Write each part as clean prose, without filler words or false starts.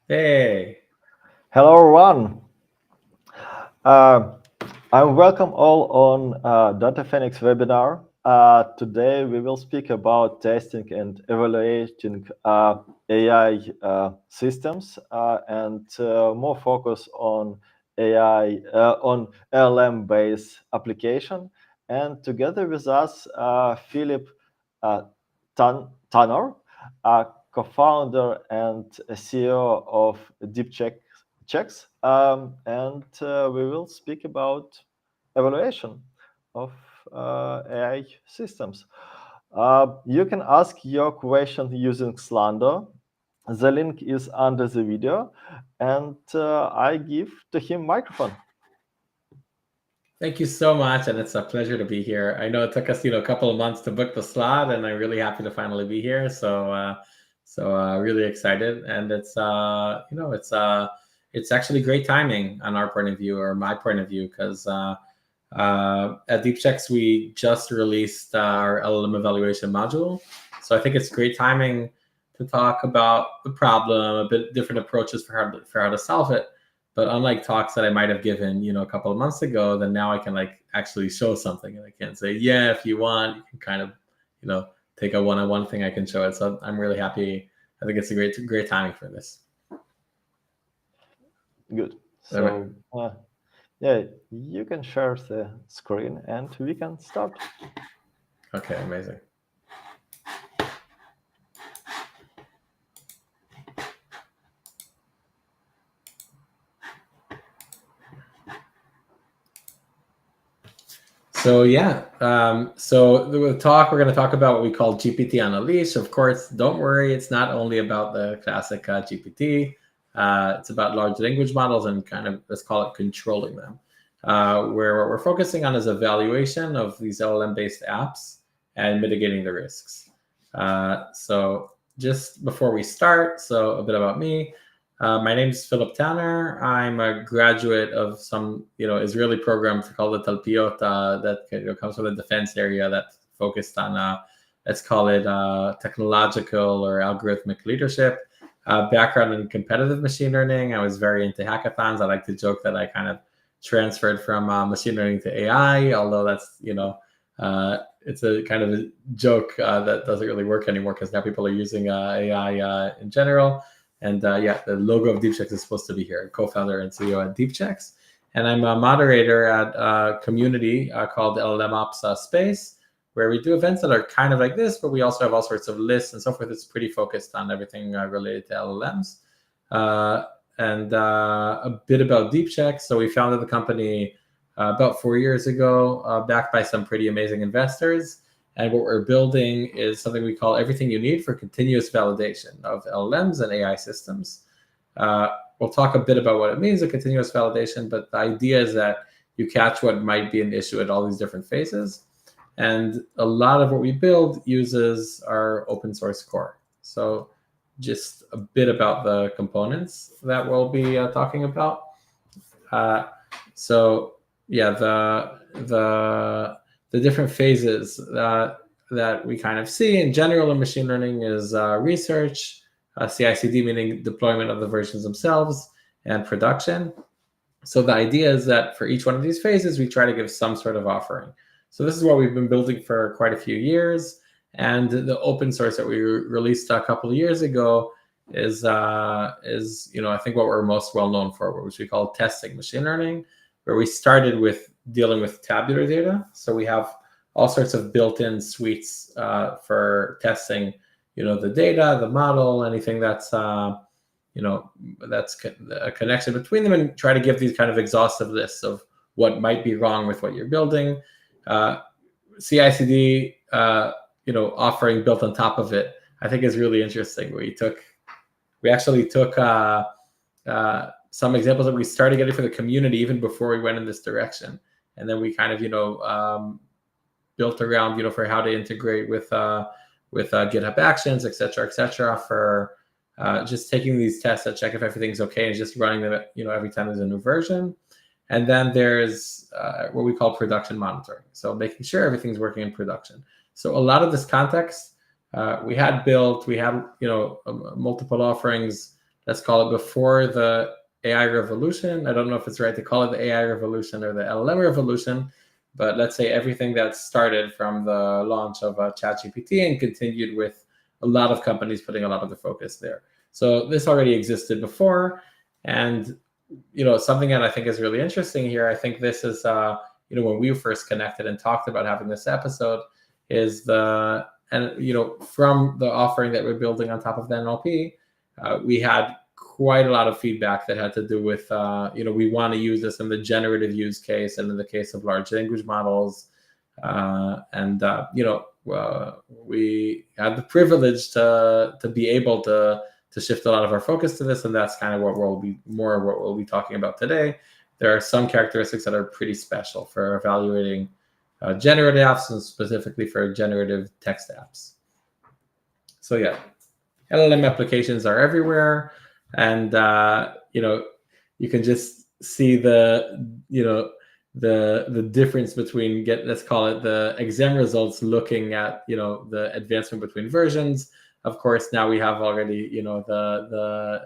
Hey, Hello, everyone. Uh, I welcome all on Data Phoenix webinar. Today, we will speak about testing and evaluating AI systems and more focus on AI on LLM-based application. And together with us, Philip uh, Tanner, co-founder and CEO of Deepchecks, and we will speak about evaluation of AI systems. You can ask your question using Slander. The link is under the video, and I give to him microphone. thank you so much, and it's a pleasure to be here. I know it took us, a couple of months to book the slot, and I'm really happy to finally be here. So really excited, and it's actually great timing on our point of view, or my point of view, because at Deepchecks we just released our LLM evaluation module. So I think it's great timing to talk about the problem, a bit different approaches for how to solve it. But unlike talks that I might have given, a couple of months ago, then now I can actually show something, and I can say, yeah, if you want, you can kind of, take a one-on-one thing. I can show it. So I'm really happy. I think it's a great timing for this. Good. All right. So, yeah, you can share the screen, and we can start. Okay, amazing. So yeah, so the talk we're going to talk about what we call GPT on a leash. Of course, don't worry, it's not only about the classic GPT. It's about large language models and kind of, let's call it, controlling them. Where what we're focusing on is evaluation of these LLM-based apps and mitigating the risks. So just before we start, so a bit about me. My name is Philip Tanner. I'm a graduate of some, Israeli program called the Talpiot that comes from the defense area that focused on, let's call it, technological or algorithmic leadership. Background in competitive machine learning. I was very into hackathons. I like to joke that I kind of transferred from machine learning to AI, although that's, it's a kind of a joke that doesn't really work anymore because now people are using AI in general. And yeah, the logo of Deepchecks is supposed to be here. Co-founder and CEO at Deepchecks. And I'm a moderator at a community called LLM-Ops Space, where we do events that are kind of like this, but we also have all sorts of lists and so forth. It's pretty focused on everything related to LLMs. And a bit about Deepchecks. So we founded the company about 4 years ago, backed by some pretty amazing investors. And what we're building is something we call everything you need for continuous validation of LLMs and AI systems. We'll talk a bit about what it means, a continuous validation, but the idea is that you catch what might be an issue at all these different phases. And a lot of what we build uses our open source core. So just a bit about the components that we'll be talking about. So yeah, the different phases that we kind of see in general in machine learning is research, CI/CD meaning deployment of the versions themselves, and production. So the idea is that for each one of these phases, we try to give some sort of offering. So this is what we've been building for quite a few years. And the open source that we released a couple of years ago is I think what we're most well known for, which we call testing machine learning, where we started with dealing with tabular data. So we have all sorts of built-in suites for testing, the data, the model, anything that's that's a connection between them, and try to give these kind of exhaustive lists of what might be wrong with what you're building. CI/CD, offering built on top of it, I think is really interesting. We actually took some examples that we started getting for the community even before we went in this direction, and then we kind of built around for how to integrate with GitHub Actions, et cetera, for just taking these tests to check if everything's okay and just running them every time there's a new version. And then there's what we call production monitoring, so making sure everything's working in production. So a lot of this context we had multiple offerings let's call it before the AI revolution. I don't know if it's right to call it the AI revolution or the LLM revolution, but let's say everything that started from the launch of ChatGPT and continued with a lot of companies putting a lot of the focus there. So this already existed before. And, something that I think is really interesting here, I think this is, when we first connected and talked about having this episode, is from the offering that we're building on top of the NLP, we had quite a lot of feedback that had to do with, we want to use this in the generative use case and in the case of large language models. We had the privilege to be able to shift a lot of our focus to this, and that's kind of what we'll be talking about today. There are some characteristics that are pretty special for evaluating generative apps, and specifically for generative text apps. So yeah, LLM applications are everywhere, and you can just see the difference between let's call it the exam results, looking at the advancement between versions. Of course, now we have already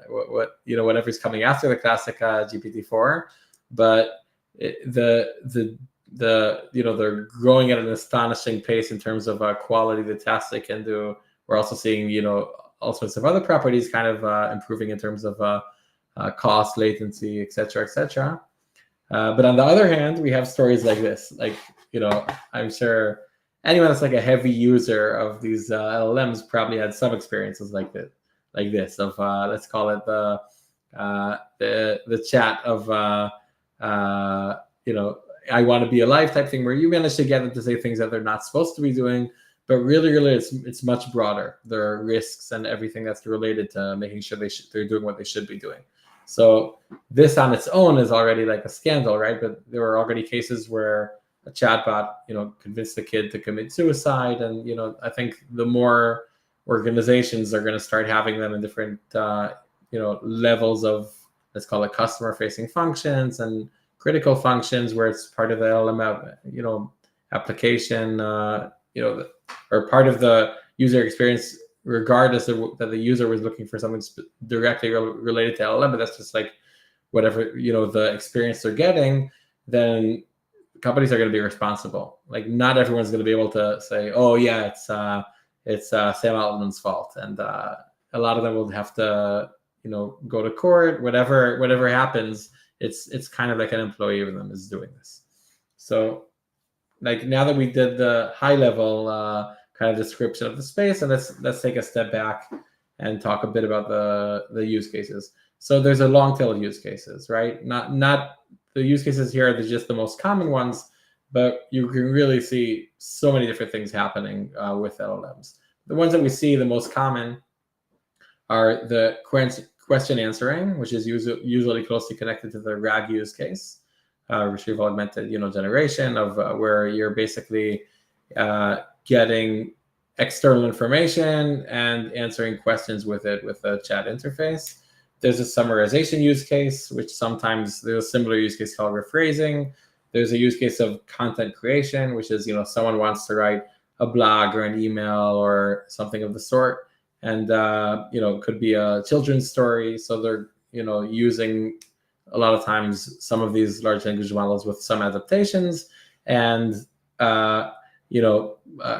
whatever's coming after the classic GPT-4, but they're growing at an astonishing pace in terms of quality of the tasks they can do. We're also seeing all sorts of other properties kind of improving in terms of cost, latency, etc., etc. But on the other hand, we have stories like this. Like, I'm sure anyone that's like a heavy user of these LLMs probably had some experiences like this of let's call it the chat of I want to be alive type thing, where you manage to get them to say things that they're not supposed to be doing. But really, it's much broader. There are risks and everything that's related to making sure they're doing what they should be doing. So this on its own is already like a scandal, right? But there were already cases where a chatbot, convinced the kid to commit suicide. And, I think the more organizations are going to start having them in different, levels of, let's call it customer-facing functions and critical functions, where it's part of the LLM, application, or part of the user experience, regardless of that the user was looking for something directly related to LLM, but that's just like whatever, the experience they're getting, then companies are going to be responsible. Like, not everyone's going to be able to say, oh yeah, it's Sam Altman's fault. And a lot of them will have to, go to court, whatever happens, it's kind of like an employee of them is doing this. So like, now that we did the high level kind of description of the space, and let's take a step back and talk a bit about the use cases. So there's a long tail of use cases, right? Not the use cases here are just the most common ones, but you can really see so many different things happening with LLMs. The ones that we see the most common are the question answering, which is usually closely connected to the RAG use case, retrieval augmented generation, of where you're basically getting external information and answering questions with it with a chat interface. There's a summarization use case, which sometimes there's a similar use case called rephrasing. There's a use case of content creation, which is, someone wants to write a blog or an email or something of the sort. And, it could be a children's story. So they're, using a lot of times some of these large language models with some adaptations and,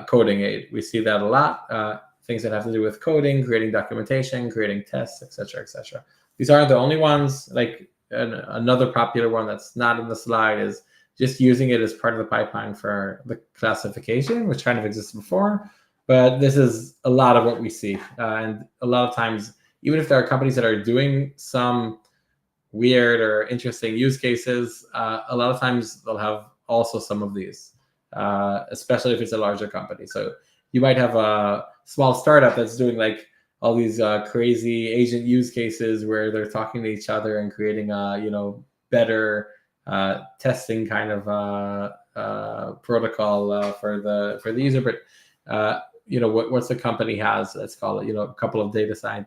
coding aid. We see that a lot. Things that have to do with coding, creating documentation, creating tests, etc., etc. These aren't the only ones. Like another popular one that's not in the slide is just using it as part of the pipeline for the classification, which kind of existed before. But this is a lot of what we see. And a lot of times, even if there are companies that are doing some weird or interesting use cases, a lot of times they'll have also some of these, especially if it's a larger company. So you might have a small startup that's doing like all these crazy agent use cases where they're talking to each other and creating a better testing kind of protocol for the user. But what's the company has, let's call it, a couple of data science,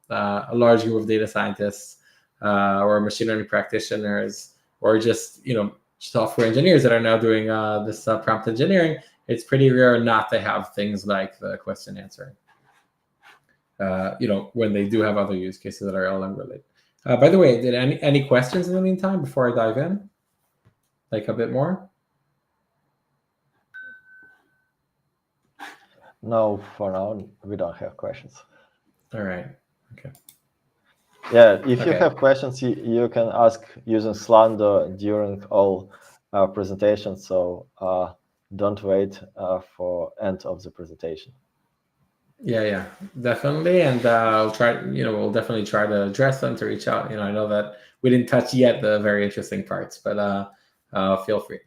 a large group of data scientists or machine learning practitioners, or just software engineers that are now doing this prompt engineering. It's pretty rare not to have things like the question answering. when they do have other use cases that are LLM related. By the way, did any questions in the meantime before I dive in, like a bit more? No, for now we don't have questions. All right. Okay. Yeah, if you Okay. have questions, you can ask using Slando during all presentations. So don't wait for end of the presentation. Yeah, definitely. And I'll try, we'll definitely try to address them, to reach out. I know that we didn't touch yet the very interesting parts, but feel free.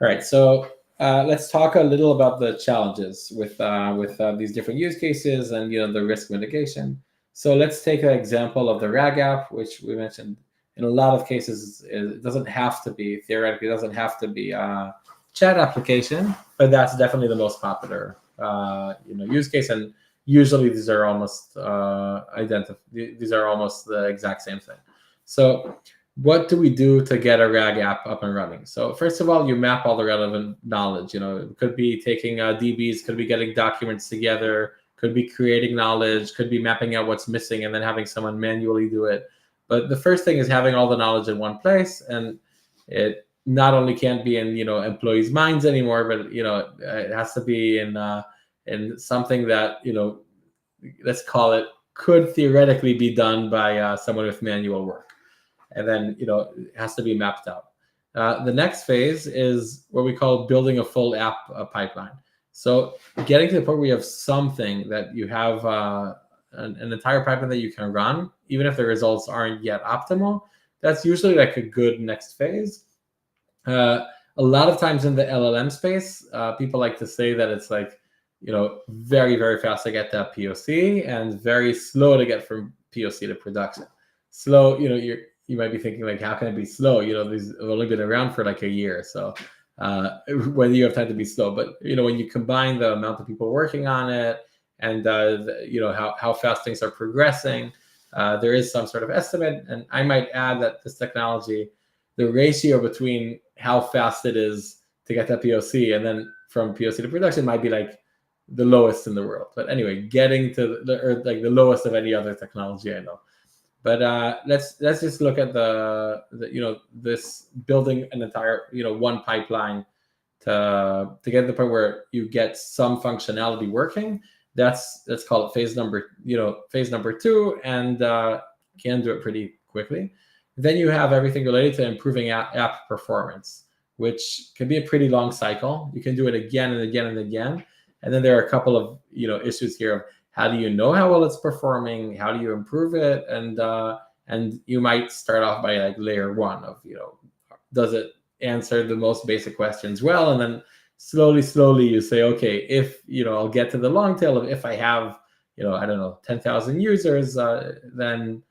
All right. So let's talk a little about the challenges with these different use cases and, the risk mitigation. So let's take an example of the RAG app, which we mentioned. In a lot of cases, it doesn't have to be, theoretically, it doesn't have to be a chat application, but that's definitely the most popular use case, and usually these are almost these are almost the exact same thing. So what do we do to get a RAG app up and running? So first of all, you map all the relevant knowledge. It could be taking DBs, could be getting documents together, could be creating knowledge, could be mapping out what's missing and then having someone manually do it. But the first thing is having all the knowledge in one place, and it not only can't be in employees' minds anymore, but it has to be in something that let's call it, could theoretically be done by someone with manual work, and then it has to be mapped out. The next phase is what we call building a full app pipeline. So getting to the point where you have something that you have an entire pipeline that you can run, even if the results aren't yet optimal. That's usually like a good next phase. A lot of times in the LLM space, people like to say that it's like, very, very fast to get that POC and very slow to get from POC to production. Slow, you might be thinking like, how can it be slow? These have only been around for like a year. So when you have time to be slow, but when you combine the amount of people working on it and how fast things are progressing, there is some sort of estimate. And I might add that this technology, the ratio between how fast it is to get that POC and then from POC to production might be like the lowest in the world. But anyway, getting to the lowest of any other technology I know. But let's just look at the this building an entire one pipeline to get to the point where you get some functionality working. Let's call it phase number 2, and can do it pretty quickly. Then you have everything related to improving app performance, which can be a pretty long cycle. You can do it again and again and again. And then there are a couple of issues here of how do you know how well it's performing? How do you improve it? And you might start off by like layer 1 of does it answer the most basic questions well? And then slowly you say, okay, if I'll get to the long tail of if I have I don't know 10,000 users, then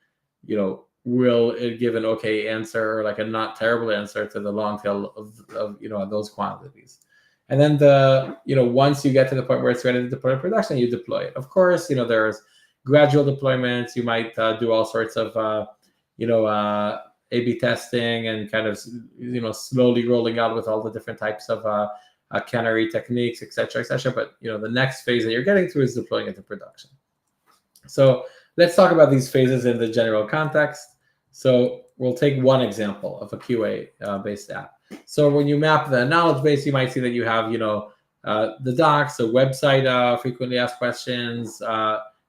will it give an okay answer or like a not terrible answer to the long tail of those quantities. And then once you get to the point where it's ready to deploy in production, you deploy it. Of course, there's gradual deployments. You might do all sorts of A/B testing and kind of slowly rolling out with all the different types of canary techniques, etc., etc. But the next phase that you're getting to is deploying it to production. So let's talk about these phases in the general context. So we'll take one example of a QA-based app. So when you map the knowledge base, you might see that you have, the docs, the website, frequently asked questions,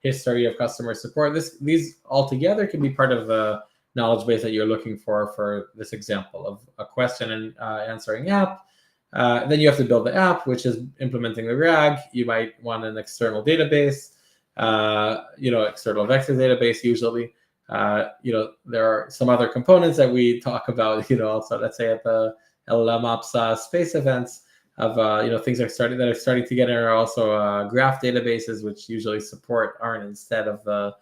history of customer support. These all together can be part of the knowledge base that you're looking for this example of a question and answering app. Then you have to build the app, which is implementing the RAG. You might want an external database, external vector database usually. There are some other components that we talk about, also let's say at the LLM-ops space events of, things that are starting to get in are also graph databases, which usually support ARN instead of a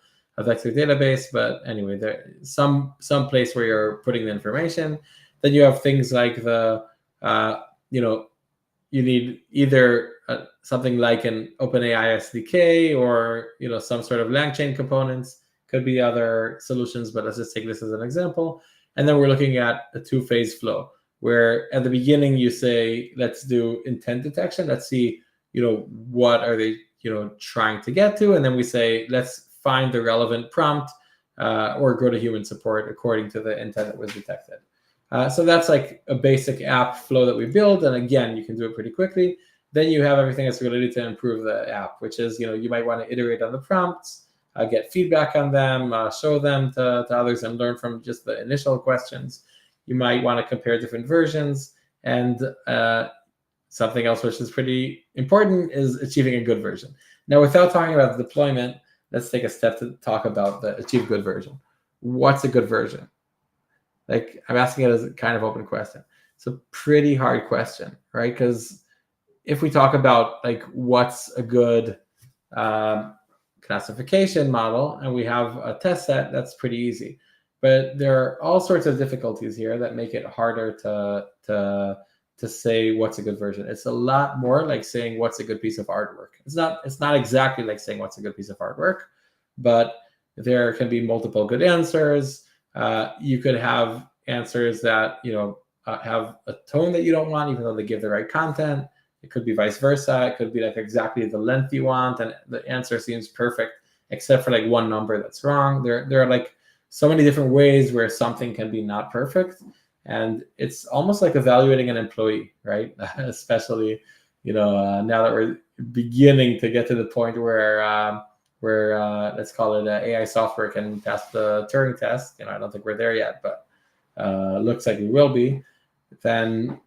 vector database. But anyway, there's some place where you're putting the information. Then you have things like you need either something like an OpenAI SDK or, some sort of LangChain components. Could be other solutions, but let's just take this as an example. And then we're looking at a 2-phase flow, where at the beginning you say, let's do intent detection. Let's see, what are they trying to get to, and then we say, let's find the relevant prompt or go to human support according to the intent that was detected. So that's like a basic app flow that we build, and again, you can do it pretty quickly. Then you have everything that's related to improve the app, which is, you might want to iterate on the prompts, get feedback on them, show them to others, and learn from just the initial questions. You might want to compare different versions, and something else which is pretty important is achieving a good version. Now, without talking about the deployment, let's take a step to talk about the achieve good version. What's a good version? Like, I'm asking it as a kind of open question. It's a pretty hard question, right? Because if we talk about like what's a good classification model, and we have a test set, that's pretty easy. But there are all sorts of difficulties here that make it harder to say what's a good version. It's a lot more like saying what's a good piece of artwork. It's not exactly like saying what's a good piece of artwork, but there can be multiple good answers. You could have answers that have a tone that you don't want, even though they give the right content. It could be vice versa. It could be like exactly the length you want, and the answer seems perfect, except for like one number that's wrong. There are like so many different ways where something can be not perfect, and it's almost like evaluating an employee, right? Especially, now that we're beginning to get to the point where let's call it AI software can pass the Turing test. I don't think we're there yet, but looks like we will be. Then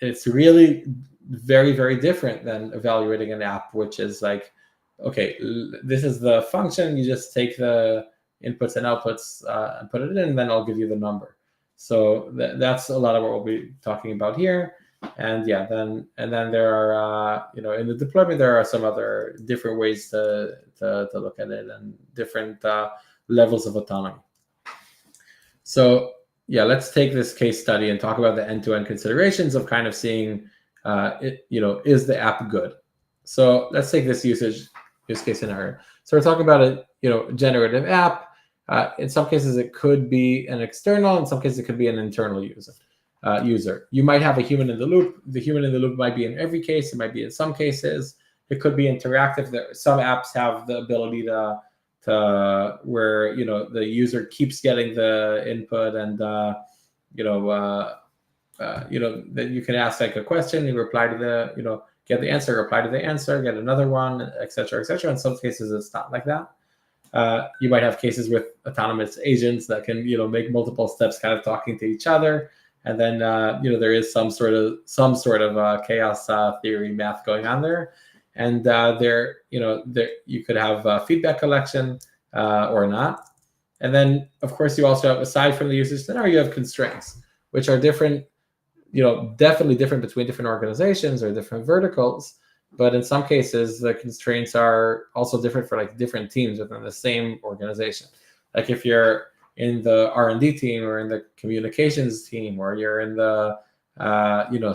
it's really very, very different than evaluating an app, which is like, okay, this is the function. You just take the inputs and outputs and put it in, and then I'll give you the number. So that's a lot of what we'll be talking about here. And yeah, then there are, in the deployment, there are some other different ways to look at it, and different levels of autonomy. So yeah, let's take this case study and talk about the end-to-end considerations of kind of seeing, is the app good? So let's take this use case scenario. So we're talking about a, generative app. In some cases, it could be an external. In some cases, it could be an internal user. You might have a human in the loop. The human in the loop might be in every case. It might be in some cases. It could be interactive. Some apps have the ability to where the user keeps getting the input, and that you can ask like a question, you reply to the get the answer, reply to the answer, get another one, etc., etc. In some cases, it's not like that. You might have cases with autonomous agents that can make multiple steps, kind of talking to each other, and then there is some sort of chaos theory math going on there. And there you could have feedback collection or not. And then, of course, you also have, aside from the usage scenario, you have constraints, which are different, definitely different between different organizations or different verticals. But in some cases, the constraints are also different for like different teams within the same organization. Like if you're in the R&D team, or in the communications team, or you're in the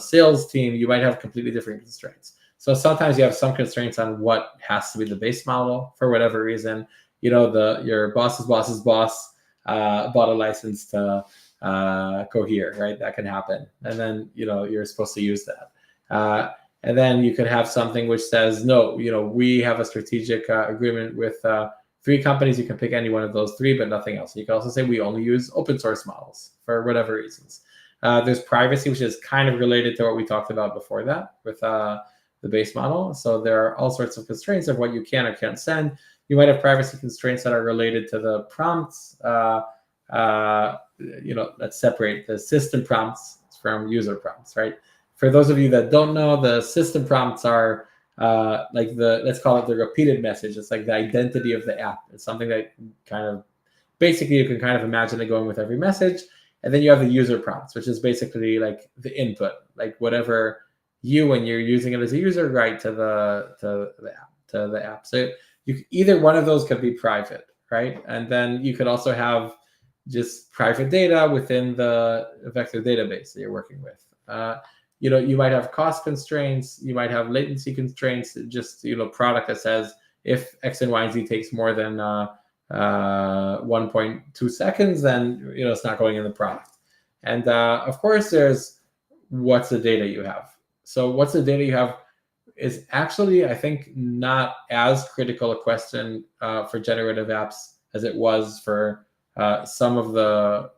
sales team, you might have completely different constraints. So sometimes you have some constraints on what has to be the base model for whatever reason. Your boss's boss's boss bought a license to Cohere, right? That can happen, and then you're supposed to use that. And then you could have something which says, no, we have a strategic agreement with 3 companies. You can pick any one of those 3, but nothing else. You can also say we only use open source models for whatever reasons. There's privacy, which is kind of related to what we talked about before that with the base model. So there are all sorts of constraints of what you can or can't send. You might have privacy constraints that are related to the prompts. Let's separate the system prompts from user prompts, right? For those of you that don't know, the system prompts are let's call it the repeated message. It's like the identity of the app. It's something that kind of, basically you can kind of imagine it going with every message. And then you have the user prompts, which is basically like the input, like whatever when you're using it as a user, right, to the app. So either one of those could be private, right? And then you could also have just private data within the vector database that you're working with. You might have cost constraints. You might have latency constraints. Just product that says if X and Y and Z takes more than 1.2 seconds, then it's not going in the product. And of course, there's what's the data you have. So what's the data you have is actually, I think, not as critical a question for generative apps as it was for some of the,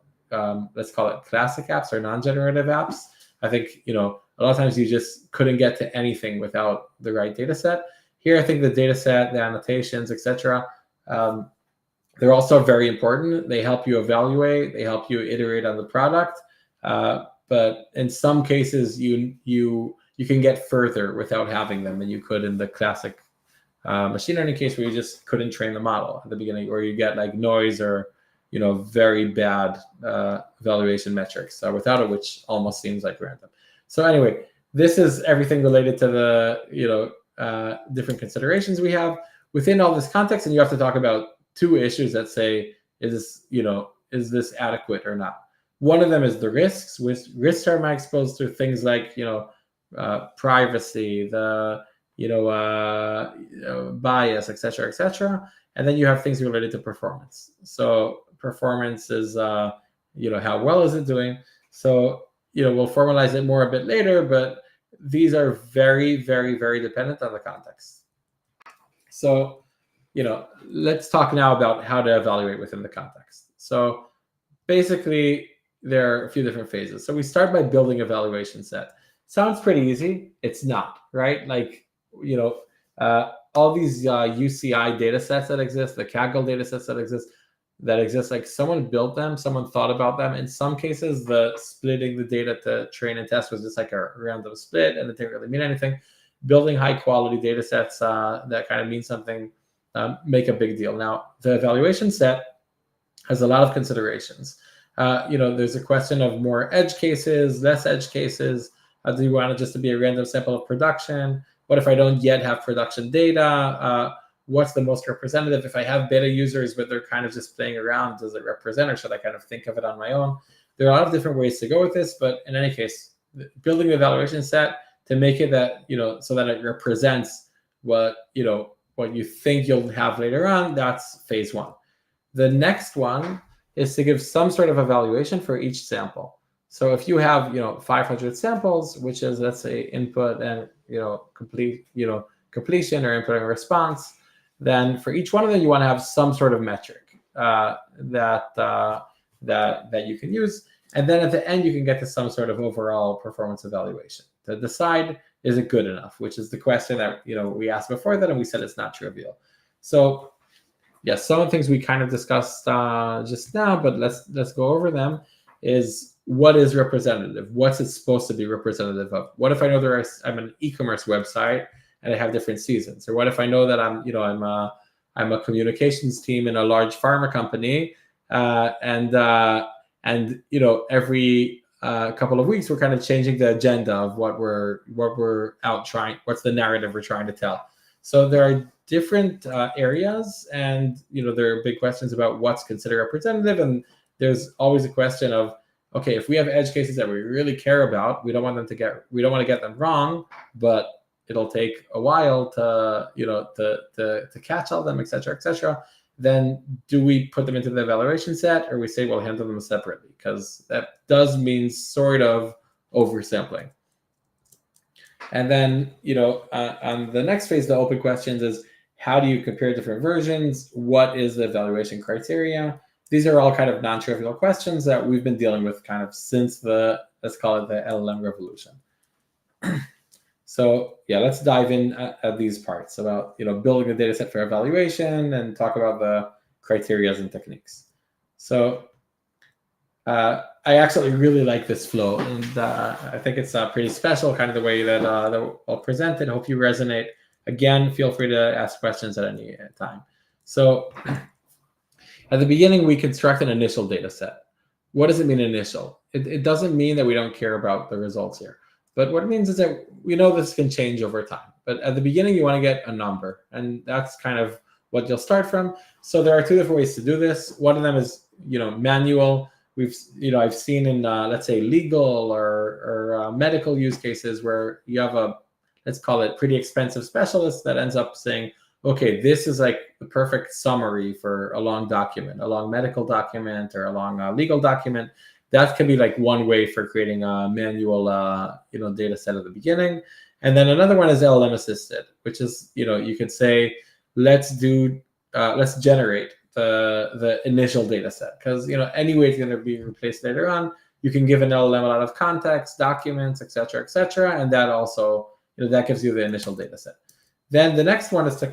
let's call it classic apps or non-generative apps. I think, a lot of times you just couldn't get to anything without the right data set. Here, I think the data set, the annotations, etc., they're also very important. They help you evaluate, they help you iterate on the product. But in some cases, you can get further without having them than you could in the classic machine learning case where you just couldn't train the model at the beginning, or you get like noise or very bad evaluation metrics without it, which almost seems like random. So anyway, this is everything related to the different considerations we have within all this context, and you have to talk about two issues that say, is this adequate or not? One of them is the risks. With risks are exposed to things like privacy, the bias, etc., etc. And then you have things related to performance. So performance is how well is it doing? So we'll formalize it more a bit later, but these are very, very, very dependent on the context. So let's talk now about how to evaluate within the context. So basically, there are a few different phases. So we start by building evaluation set. Sounds pretty easy. It's not, right? Like, all these UCI data sets that exist, the Kaggle data sets that exist, like someone built them, someone thought about them. In some cases, the splitting the data to train and test was just like a random split, and it didn't really mean anything. Building high quality data sets that kind of mean something make a big deal. Now, the evaluation set has a lot of considerations. There's a question of more edge cases, less edge cases. Do you want it just to be a random sample of production? What if I don't yet have production data? What's the most representative? If I have beta users, but they're kind of just playing around, does it represent, or should I kind of think of it on my own? There are a lot of different ways to go with this, but in any case, building the evaluation set to make it that, so that it represents what you think you'll have later on, that's phase one. The next one is to give some sort of evaluation for each sample. So if you have 500 samples, which is, let's say, input and completion or input and response, then for each one of them you want to have some sort of metric that you can use, and then at the end you can get to some sort of overall performance evaluation to decide, is it good enough, which is the question that we asked before that, and we said it's not trivial. So yes, some of the things we kind of discussed just now, but let's go over them. Is what is representative? What's it supposed to be representative of? What if I know I'm an e-commerce website and I have different seasons? Or what if I know that I'm a communications team in a large pharma company, and every couple of weeks we're kind of changing the agenda of what we're out trying, what's the narrative we're trying to tell. So there are different areas, and there are big questions about what's considered representative, and there's always a question of, okay, if we have edge cases that we really care about, we don't want to get them wrong, but it'll take a while to catch all them, etc., then do we put them into the evaluation set, or we say we'll handle them separately? Because that does mean sort of oversampling. And then, on the next phase, the open questions is, how do you compare different versions? What is the evaluation criteria? These are all kind of non-trivial questions that we've been dealing with kind of since let's call it the LLM revolution. So yeah, let's dive in at these parts about, building a data set for evaluation and talk about the criteria and techniques. So I actually really like this flow, and I think it's pretty special, kind of the way that I'll present it. Hope you resonate. Again, feel free to ask questions at any time. So at the beginning, we construct an initial data set. What does it mean initial? It doesn't mean that we don't care about the results here. But what it means is that we know this can change over time. But at the beginning, you want to get a number. And that's kind of what you'll start from. So there are two different ways to do this. One of them is, manual. I've seen in, let's say, legal or medical use cases where you have let's call it pretty expensive specialist that ends up saying, okay, this is like the perfect summary for a long document, a long medical document, or a long legal document. That can be like one way for creating a manual, data set at the beginning. And then another one is LLM assisted, which is, you could say, let's generate the initial data set, because anyway it's going to be replaced later on. You can give an LLM a lot of context, documents, etc., and that also, that gives you the initial data set. Then the next one is to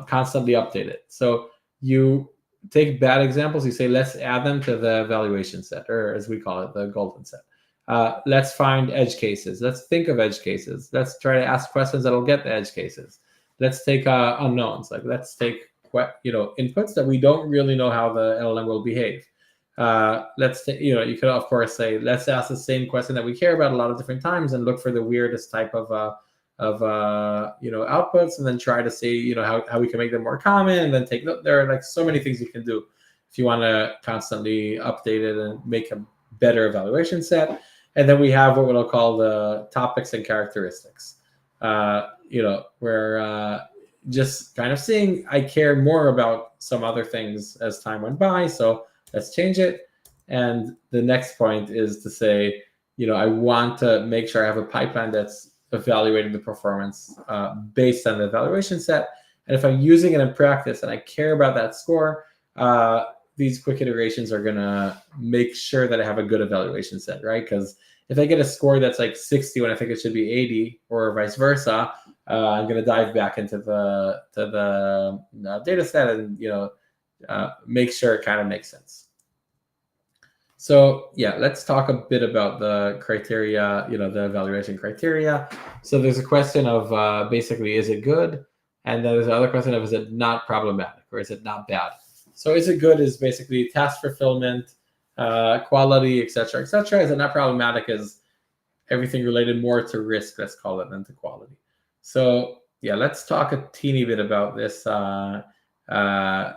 constantly update it. So you take bad examples, you say, let's add them to the evaluation set, or as we call it, the golden set. Let's find edge cases. Let's think of edge cases. Let's try to ask questions that'll get the edge cases. Let's take unknowns. Like, let's take inputs that we don't really know how the LLM will behave. You could of course say, let's ask the same question that we care about a lot of different times and look for the weirdest type of outputs, and then try to see how we can make them more common, and then there are like so many things you can do if you want to constantly update it and make a better evaluation set. And then we have what we'll call the topics and characteristics, where just kind of seeing, I care more about some other things as time went by, so let's change it. And the next point is to say, I want to make sure I have a pipeline that's evaluating the performance based on the evaluation set. And if I'm using it in practice and I care about that score, these quick iterations are going to make sure that I have a good evaluation set, right? Because if I get a score that's like 60 when I think it should be 80, or vice versa, I'm going to dive back into the data set and make sure it kind of makes sense. So yeah, let's talk a bit about the criteria, the evaluation criteria. So there's a question of basically, is it good? And then there's another question of, is it not problematic, or is it not bad? So is it good is basically task fulfillment, quality, etc., etc. Is it not problematic is everything related more to risk, let's call it, than to quality. So yeah, let's talk a teeny bit about this,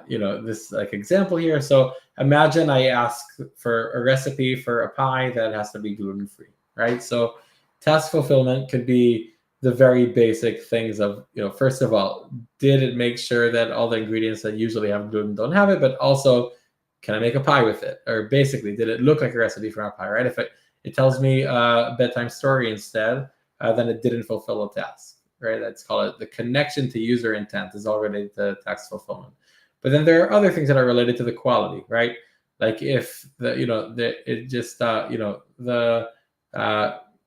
this like example here. So imagine I ask for a recipe for a pie that has to be gluten-free, right? So task fulfillment could be the very basic things of, first of all, did it make sure that all the ingredients that usually have gluten don't have it, but also, can I make a pie with it? Or basically, did it look like a recipe for a pie, right? If it tells me a bedtime story instead, then it didn't fulfill a task, right? Let's call it the connection to user intent is already the task fulfillment. But then there are other things that are related to the quality, right? Like if the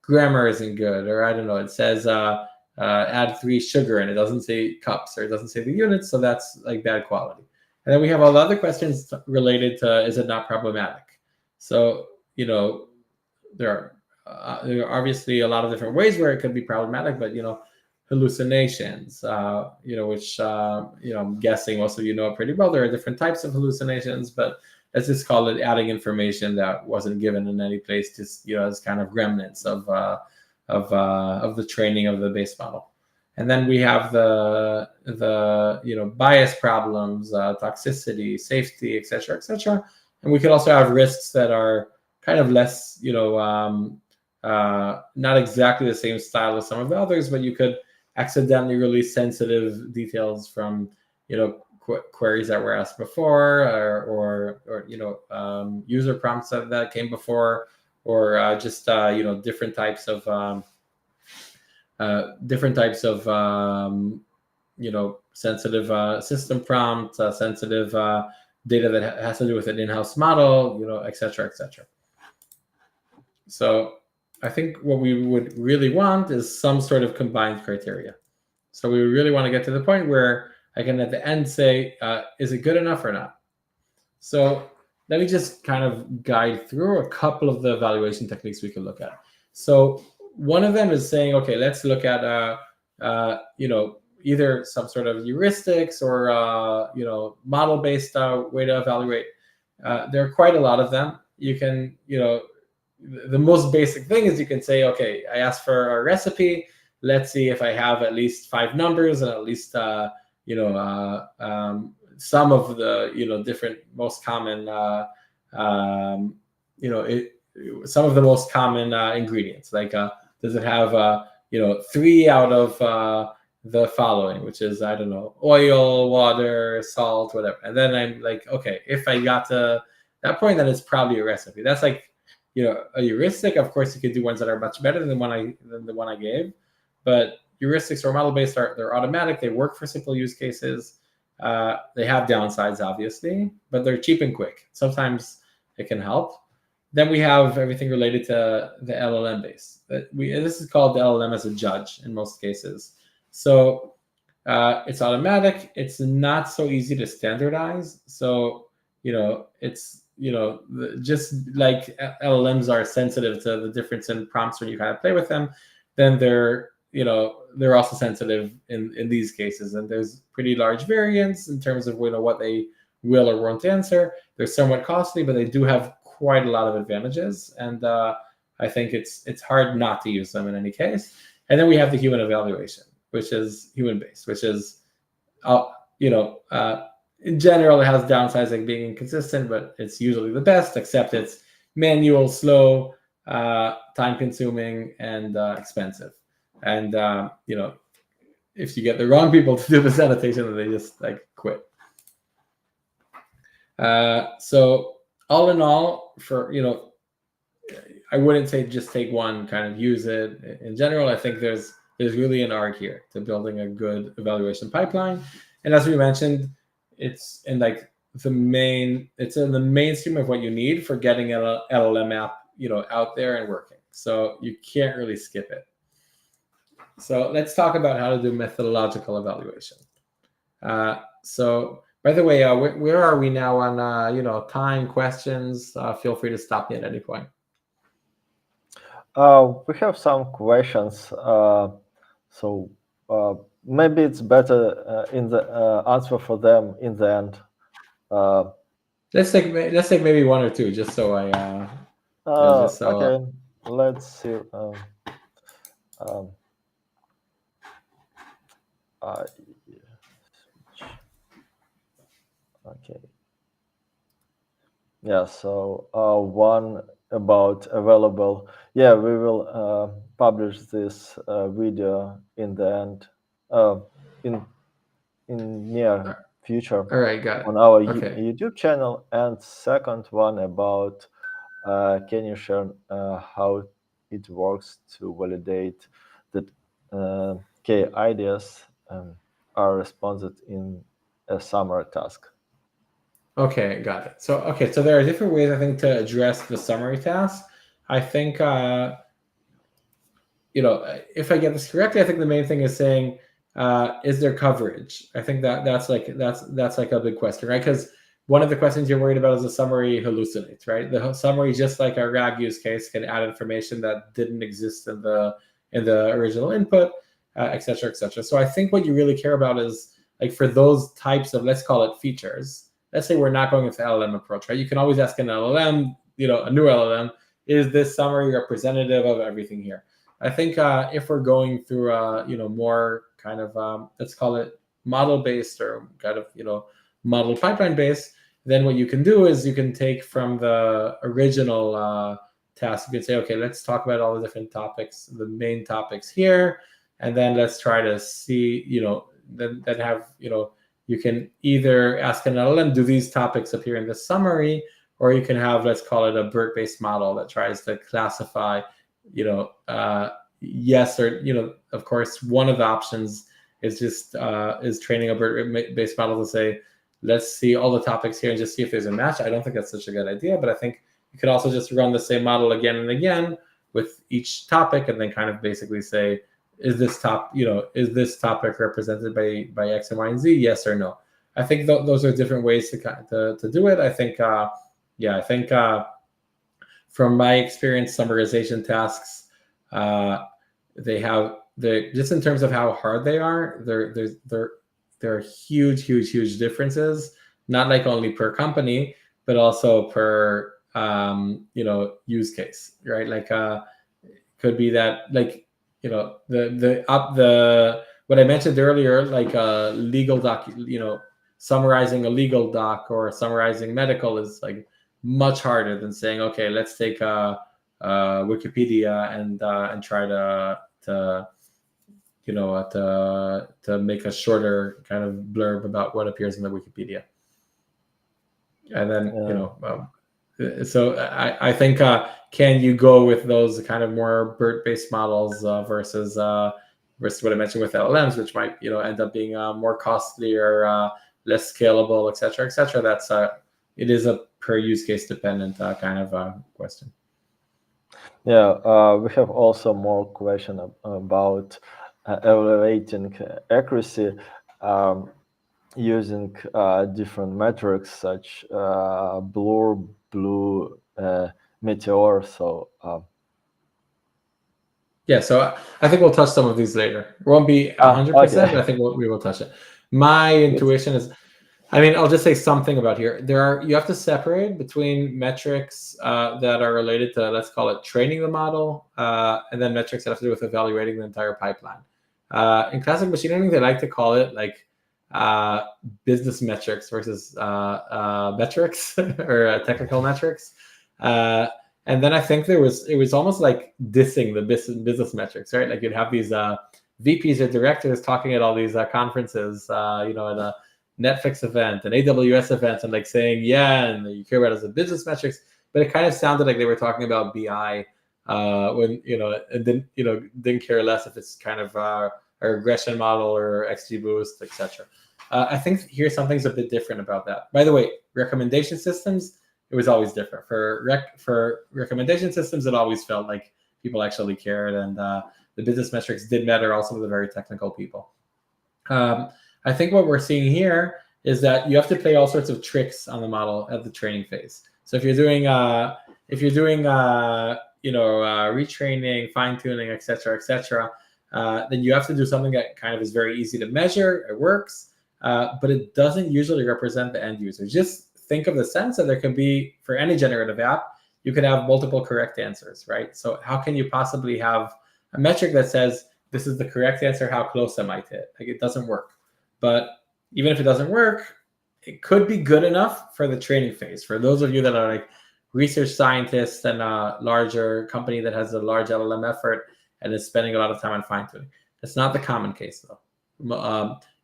grammar isn't good, or I don't know, it says add 3 sugar and it doesn't say cups, or it doesn't say the units, so that's like bad quality. And then we have all the other questions related to, is it not problematic? So there are obviously a lot of different ways where it could be problematic, but hallucinations, which I'm guessing most of you know pretty well. There are different types of hallucinations, but let's just call it adding information that wasn't given in any place, just as kind of remnants of the training of the base model. And then we have the bias problems, toxicity, safety, etc., and we could also have risks that are kind of less, not exactly the same style as some of the others, but you could accidentally release sensitive details from queries that were asked before, or user prompts that came before, or just different types of sensitive system prompts, sensitive data that has to do with an in-house model, etc. So I think what we would really want is some sort of combined criteria. So we really want to get to the point where I can at the end say, is it good enough or not? So let me just kind of guide through a couple of the evaluation techniques we can look at. So one of them is saying, okay, let's look at either some sort of heuristics or model-based way to evaluate. There are quite a lot of them. You can the most basic thing is you can say, okay, I asked for a recipe. Let's see if I have at least 5 numbers and at least some of the different most common some of the most common ingredients. Like does it have 3 out of the following, which is, I don't know, oil, water, salt, whatever. And then I'm like, okay, if I got to that point, then it's probably a recipe. That's like a heuristic. Of course, you could do ones that are much better than the one I gave. But heuristics or model-based they're automatic. They work for simple use cases. They have downsides, obviously, but they're cheap and quick. Sometimes it can help. Then we have everything related to the LLM base. This is called the LLM as a judge in most cases. So it's automatic. It's not so easy to standardize. So it's just like LLMs are sensitive to the difference in prompts when you kind of play with them. Then they're also sensitive in these cases, and there's pretty large variance in terms of what they will or won't answer. They're somewhat costly, but they do have quite a lot of advantages, and I think it's hard not to use them in any case. And then we have the human evaluation, which is human-based, which is in general, it has downsides like being inconsistent, but it's usually the best, except it's manual, slow, time-consuming, and expensive. And if you get the wrong people to do this annotation, then they just quit. So all in all, for I wouldn't say just take one, kind of use it. In general, I think there's really an art here to building a good evaluation pipeline. And as we mentioned, it's in the mainstream of what you need for getting an LLM app out there and working. So you can't really skip it. So let's talk about how to do methodological evaluation. So by the way, where are we now on time, questions? Feel free to stop me at any point. We have some questions. So maybe it's better in the answer for them in the end. Let's take maybe one or two, just so I. Okay, let's see. Okay. Yeah. So one about available. Yeah, we will publish this video in the end, in near future. All right, got it. On our YouTube channel. And second one about can you share how it works to validate that key ideas are responded in a summary task? Okay, got it. So so there are different ways, I think, to address the summary task. I think if I get this correctly, I think the main thing is saying, is there coverage? I think that's a big question, right? Because one of the questions you're worried about is the summary hallucinates, right? The summary, just like our RAG use case, can add information that didn't exist in the original input, et cetera, et cetera. So I think what you really care about is for those types of, let's call it features. Let's say we're not going with the LLM approach, right? You can always ask an LLM, a new LLM, is this summary representative of everything here? I think if we're going through more kind of let's call it model-based or kind of model pipeline-based, then what you can do is you can take from the original task. You can say, okay, let's talk about all the different topics, the main topics here, and then let's try to see, then have you can either ask an LLM, do these topics appear in the summary, or you can have, let's call it a BERT-based model that tries to classify, yes or, of course, one of the options is just is training a BERT-based model to say, let's see all the topics here and just see if there's a match. I don't think that's such a good idea, but I think you could also just run the same model again and again with each topic and then kind of basically say, is this topic represented by X and Y and Z? Yes or no? I think those are different ways to do it. I think, from my experience, summarization tasks, just in terms of how hard they are, there are huge differences, not only per company, but also per, use case, right? Could be that what I mentioned earlier, legal doc, summarizing a legal doc or summarizing medical is much harder than saying, okay, let's take Wikipedia and try to make a shorter kind of blurb about what appears in the Wikipedia. And then, so I think, can you go with those kind of more BERT-based models versus versus what I mentioned with LLMs, which might end up being more costly or less scalable, et cetera, et cetera. That's it is a per use case dependent kind of question. Yeah, we have also more question about evaluating accuracy using different metrics such blur, blue, meteor. So yeah, so I think we'll touch some of these later. It won't be 100%, okay. but I think we will touch it. My intuition is, I mean, I'll just say something about here. You have to separate between metrics that are related to, let's call it training the model, and then metrics that have to do with evaluating the entire pipeline. In classic machine learning, they like to call it like business metrics versus metrics or technical metrics. And then I think it was almost like dissing the business metrics, right? Like you'd have these VPs or directors talking at all these conferences, at a Netflix event, an AWS event, and like saying, yeah, and you care about it as a business metrics, but it kind of sounded like they were talking about BI when, and didn't care less if it's kind of a regression model or XGBoost, etc. I think here something's a bit different about that. By the way, recommendation systems, it was always different. For recommendation systems, it always felt like people actually cared, and the business metrics did matter also to the very technical people. I think what we're seeing here is that you have to play all sorts of tricks on the model at the training phase. So if you're doing retraining, fine tuning, et cetera, then you have to do something that kind of is very easy to measure. It works, but it doesn't usually represent the end user. Just think of the sense that there could be, for any generative app, you could have multiple correct answers, right? So how can you possibly have a metric that says this is the correct answer, how close am I to it? Like, it doesn't work. But even if it doesn't work, it could be good enough for the training phase. For those of you that are like research scientists and a larger company that has a large LLM effort and is spending a lot of time on fine tuning. That's not the common case though.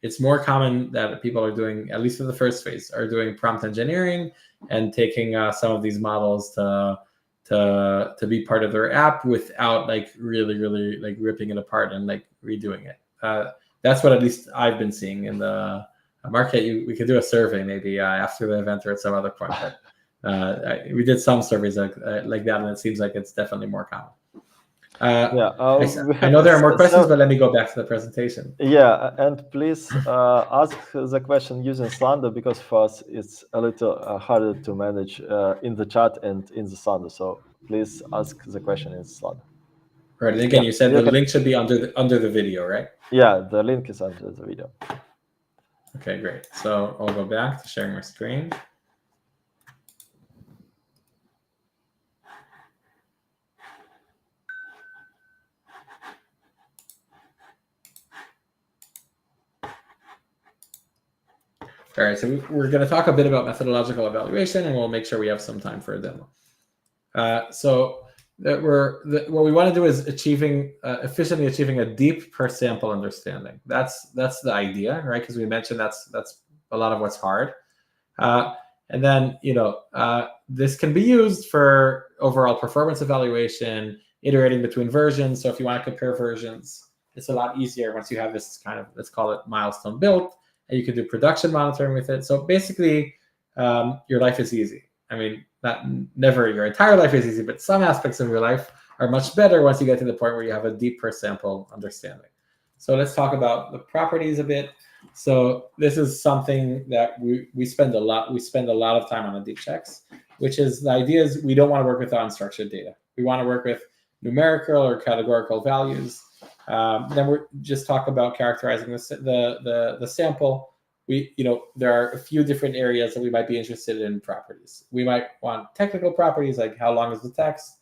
It's more common that people are doing, at least for the first phase, are doing prompt engineering and taking some of these models to be part of their app without like really like ripping it apart and like redoing it. That's what at least I've been seeing in the market. We could do a survey maybe after the event or at some other point. But we did some surveys like that, and it seems like it's definitely more common. I know there are more questions, but let me go back to the presentation. Yeah, and please ask the question using Slander, because for us it's a little harder to manage in the chat and in the Slander. So please ask the question in Slander. Right, and again, you said the link should be under the video, right? Yeah, the link is under the video. Okay, great. So I'll go back to sharing my screen. All right, so we're going to talk a bit about methodological evaluation, and we'll make sure we have some time for a demo. What we want to do is efficiently achieving a deep per sample understanding. That's the idea, right? Because we mentioned that's a lot of what's hard. And then this can be used for overall performance evaluation, iterating between versions. So if you want to compare versions, it's a lot easier once you have this kind of, let's call it milestone built, and you can do production monitoring with it. So basically, your life is easy. I mean, never your entire life is easy, but some aspects of your life are much better once you get to the point where you have a deep per sample understanding. So let's talk about the properties a bit. So this is something that we spend a lot of time on the Deepchecks, which is the idea is we don't want to work with unstructured data. We want to work with numerical or categorical values. Then we just talk about characterizing the sample. There are a few different areas that we might be interested in properties. We might want technical properties like how long is the text,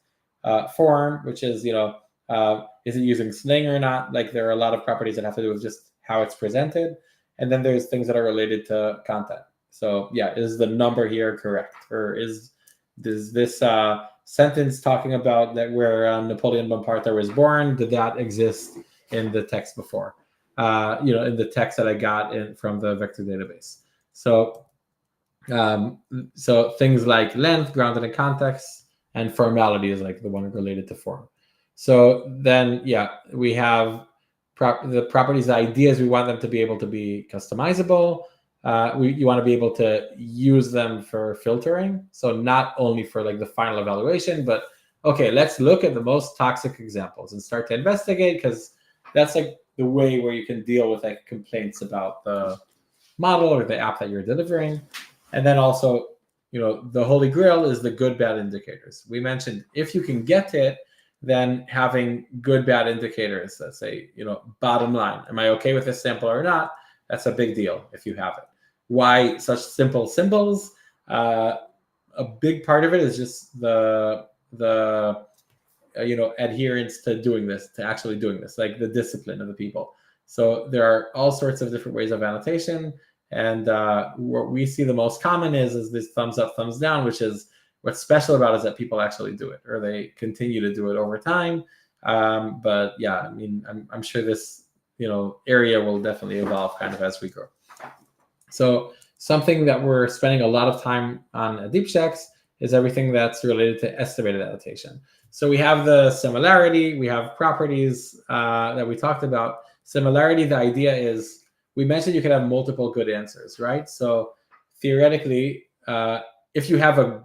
form, which is, is it using slang or not? Like there are a lot of properties that have to do with just how it's presented. And then there's things that are related to content. So yeah, is the number here correct? Or does this sentence talking about that where Napoleon Bonaparte was born, did that exist in the text before? In the text that I got from the vector database. So things like length, grounded in context, and formality is like the one related to form. So then, yeah, we have the properties, the ideas, we want them to be able to be customizable. You want to be able to use them for filtering. So not only for like the final evaluation, but okay, let's look at the most toxic examples and start to investigate, because that's like the way where you can deal with like complaints about the model or the app that you're delivering. And then also, the holy grail is the good, bad indicators. We mentioned if you can get it, then having good, bad indicators that say, bottom line, am I okay with this sample or not? That's a big deal if you have it. Why such simple symbols? A big part of it is just the adherence to doing this, to actually doing this, like the discipline of the people. So there are all sorts of different ways of annotation. And what we see the most common is this thumbs up, thumbs down, which is what's special about it is that people actually do it, or they continue to do it over time. But yeah, I mean, I'm sure this area will definitely evolve kind of as we grow. So something that we're spending a lot of time on at Deepchecks is everything that's related to estimated annotation. So we have the similarity, we have properties that we talked about. Similarity, the idea is, we mentioned you could have multiple good answers, right? So theoretically, if you have a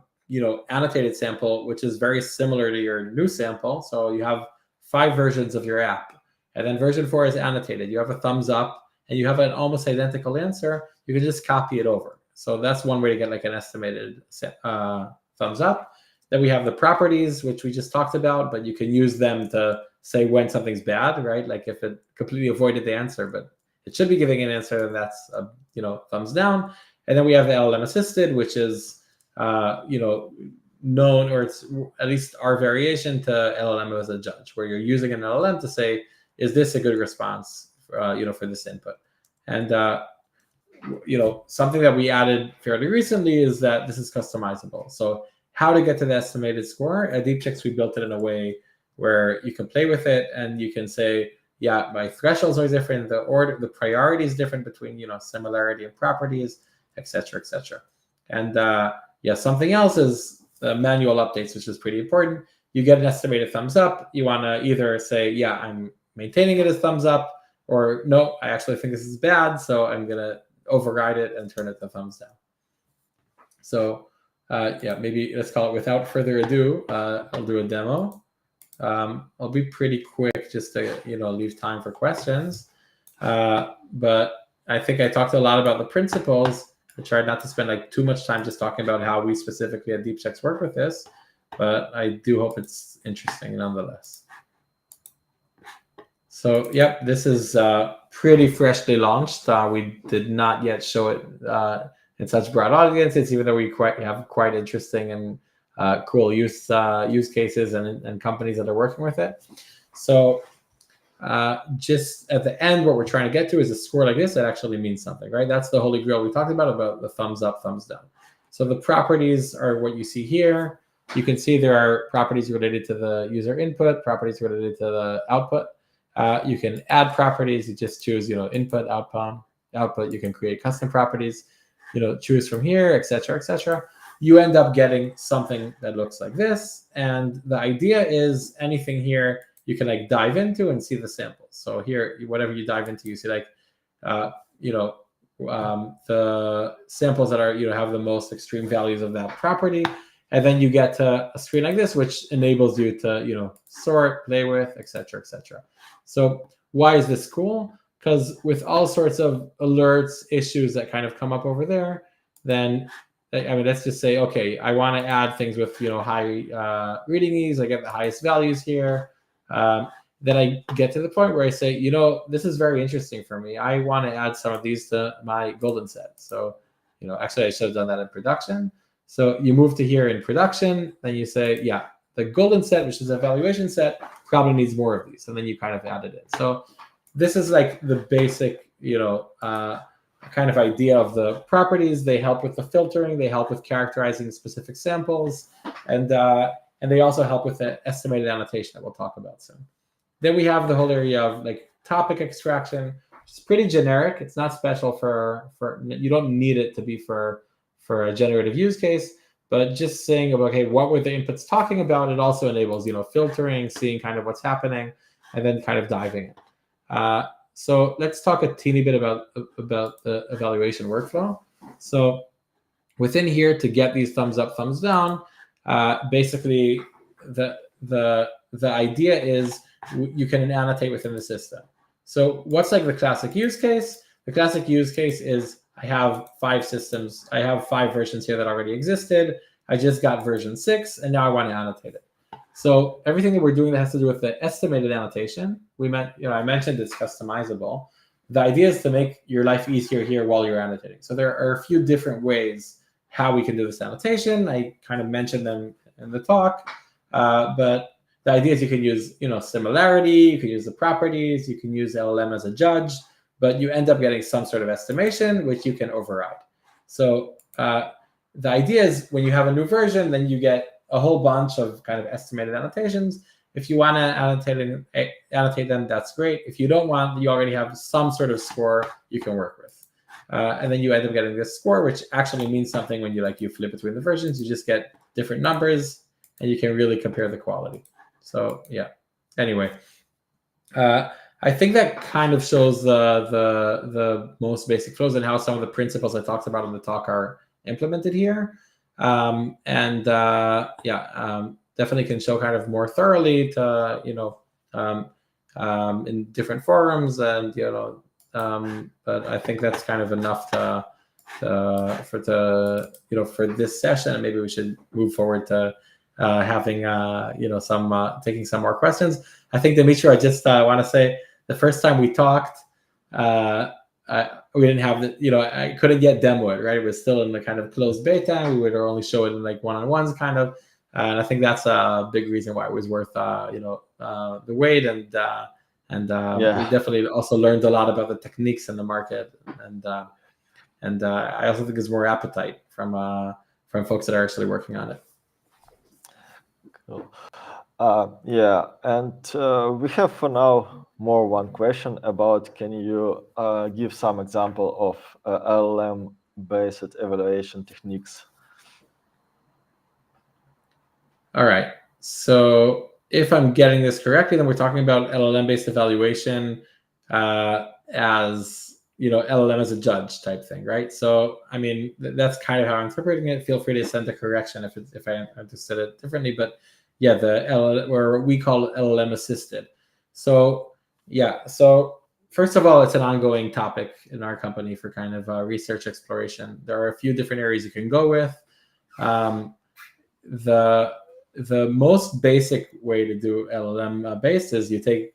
annotated sample, which is very similar to your new sample, so you have 5 versions of your app, and then version 4 is annotated, you have a thumbs up, and you have an almost identical answer, you can just copy it over. So that's one way to get like an estimated thumbs up. Then we have the properties, which we just talked about, but you can use them to say when something's bad, right? Like if it completely avoided the answer, but it should be giving an answer, and that's a thumbs down. And then we have the LLM assisted, which is known, or it's at least our variation to LLM as a judge, where you're using an LLM to say, is this a good response for this input? And something that we added fairly recently is that this is customizable. So how to get to the estimated score at Deepchecks, we built it in a way where you can play with it, and you can say, yeah, my thresholds are different, the priority is different between similarity and properties, etc., etc. And something else is the manual updates, which is pretty important. You get an estimated thumbs up. You want to either say, yeah, I'm maintaining it as thumbs up, or no, I actually think this is bad, so I'm gonna override it and turn it to thumbs down. So maybe let's call it without further ado. I'll do a demo. I'll be pretty quick just to leave time for questions. But I think I talked a lot about the principles. I tried not to spend like too much time just talking about how we specifically at Deepchecks work with this, but I do hope it's interesting nonetheless. So yep, this is pretty freshly launched. We did not yet show it in such broad audiences, even though we have quite interesting and cool use cases and companies that are working with it. So just at the end, what we're trying to get to is a score like this that actually means something, right? That's the holy grail we talked about the thumbs up, thumbs down. So the properties are what you see here. You can see there are properties related to the user input, properties related to the output. You can add properties. You just choose, input, output. You can create custom properties, choose from here, etc., etc. You end up getting something that looks like this. And the idea is anything here you can like dive into and see the samples. So here, whatever you dive into, you see like, the samples that are, have the most extreme values of that property. And then you get to a screen like this, which enables you to, sort, play with, etc., etc. So why is this cool? Because with all sorts of alerts, issues that kind of come up over there, then let's just say, okay, I want to add things with, high reading ease. I get the highest values here. Then I get to the point where I say, this is very interesting for me. I want to add some of these to my golden set. So, actually I should have done that in production. So you move to here in production, then you say, yeah, the golden set, which is an evaluation set, probably needs more of these. And then you kind of added it. So this is like the basic, kind of idea of the properties. They help with the filtering. They help with characterizing specific samples. And they also help with the estimated annotation that we'll talk about soon. Then we have the whole area of like topic extraction, which is pretty generic. It's not special for you don't need it to be for a generative use case, but just saying about, okay, what were the inputs talking about? It also enables, filtering, seeing kind of what's happening, and then kind of diving in. So let's talk a teeny bit about the evaluation workflow. So within here, to get these thumbs up, thumbs down, basically the idea is you can annotate within the system. So what's like the classic use case? The classic use case is I have 5 systems. I have 5 versions here that already existed. I just got version 6, and now I want to annotate it. So everything that we're doing that has to do with the estimated annotation, I mentioned it's customizable. The idea is to make your life easier here while you're annotating. So there are a few different ways how we can do this annotation. I kind of mentioned them in the talk, but the idea is you can use, similarity, you can use the properties, you can use LLM as a judge, but you end up getting some sort of estimation, which you can override. So the idea is when you have a new version, then you get a whole bunch of kind of estimated annotations. If you want to annotate them, that's great. If you don't want, you already have some sort of score you can work with. And then you end up getting this score, which actually means something when you flip between the versions. You just get different numbers, and you can really compare the quality. So yeah. Anyway, I think that kind of shows the most basic flows and how some of the principles I talked about in the talk are implemented here. Definitely can show kind of more thoroughly to in different forums, and but I think that's kind of enough for this session, and maybe we should move forward to having taking some more questions. I think, Dimitri, I just want to say the first time we talked, we didn't have I couldn't get demo it, right? It was still in the kind of closed beta. We would only show it in like one-on-ones kind of. And I think that's a big reason why it was worth, the wait. And we definitely also learned a lot about the techniques in the market. And I also think there's more appetite from folks that are actually working on it. Cool. And we have for now one question about, can you give some example of LLM-based evaluation techniques? All right. So if I'm getting this correctly, then we're talking about LLM-based evaluation as, LLM as a judge type thing, right? So, I mean, that's kind of how I'm interpreting it. Feel free to send a correction if I understood it differently. But yeah, or we call it LLM assisted. So yeah, so first of all, it's an ongoing topic in our company for kind of research exploration. There are a few different areas you can go with. The most basic way to do LLM based is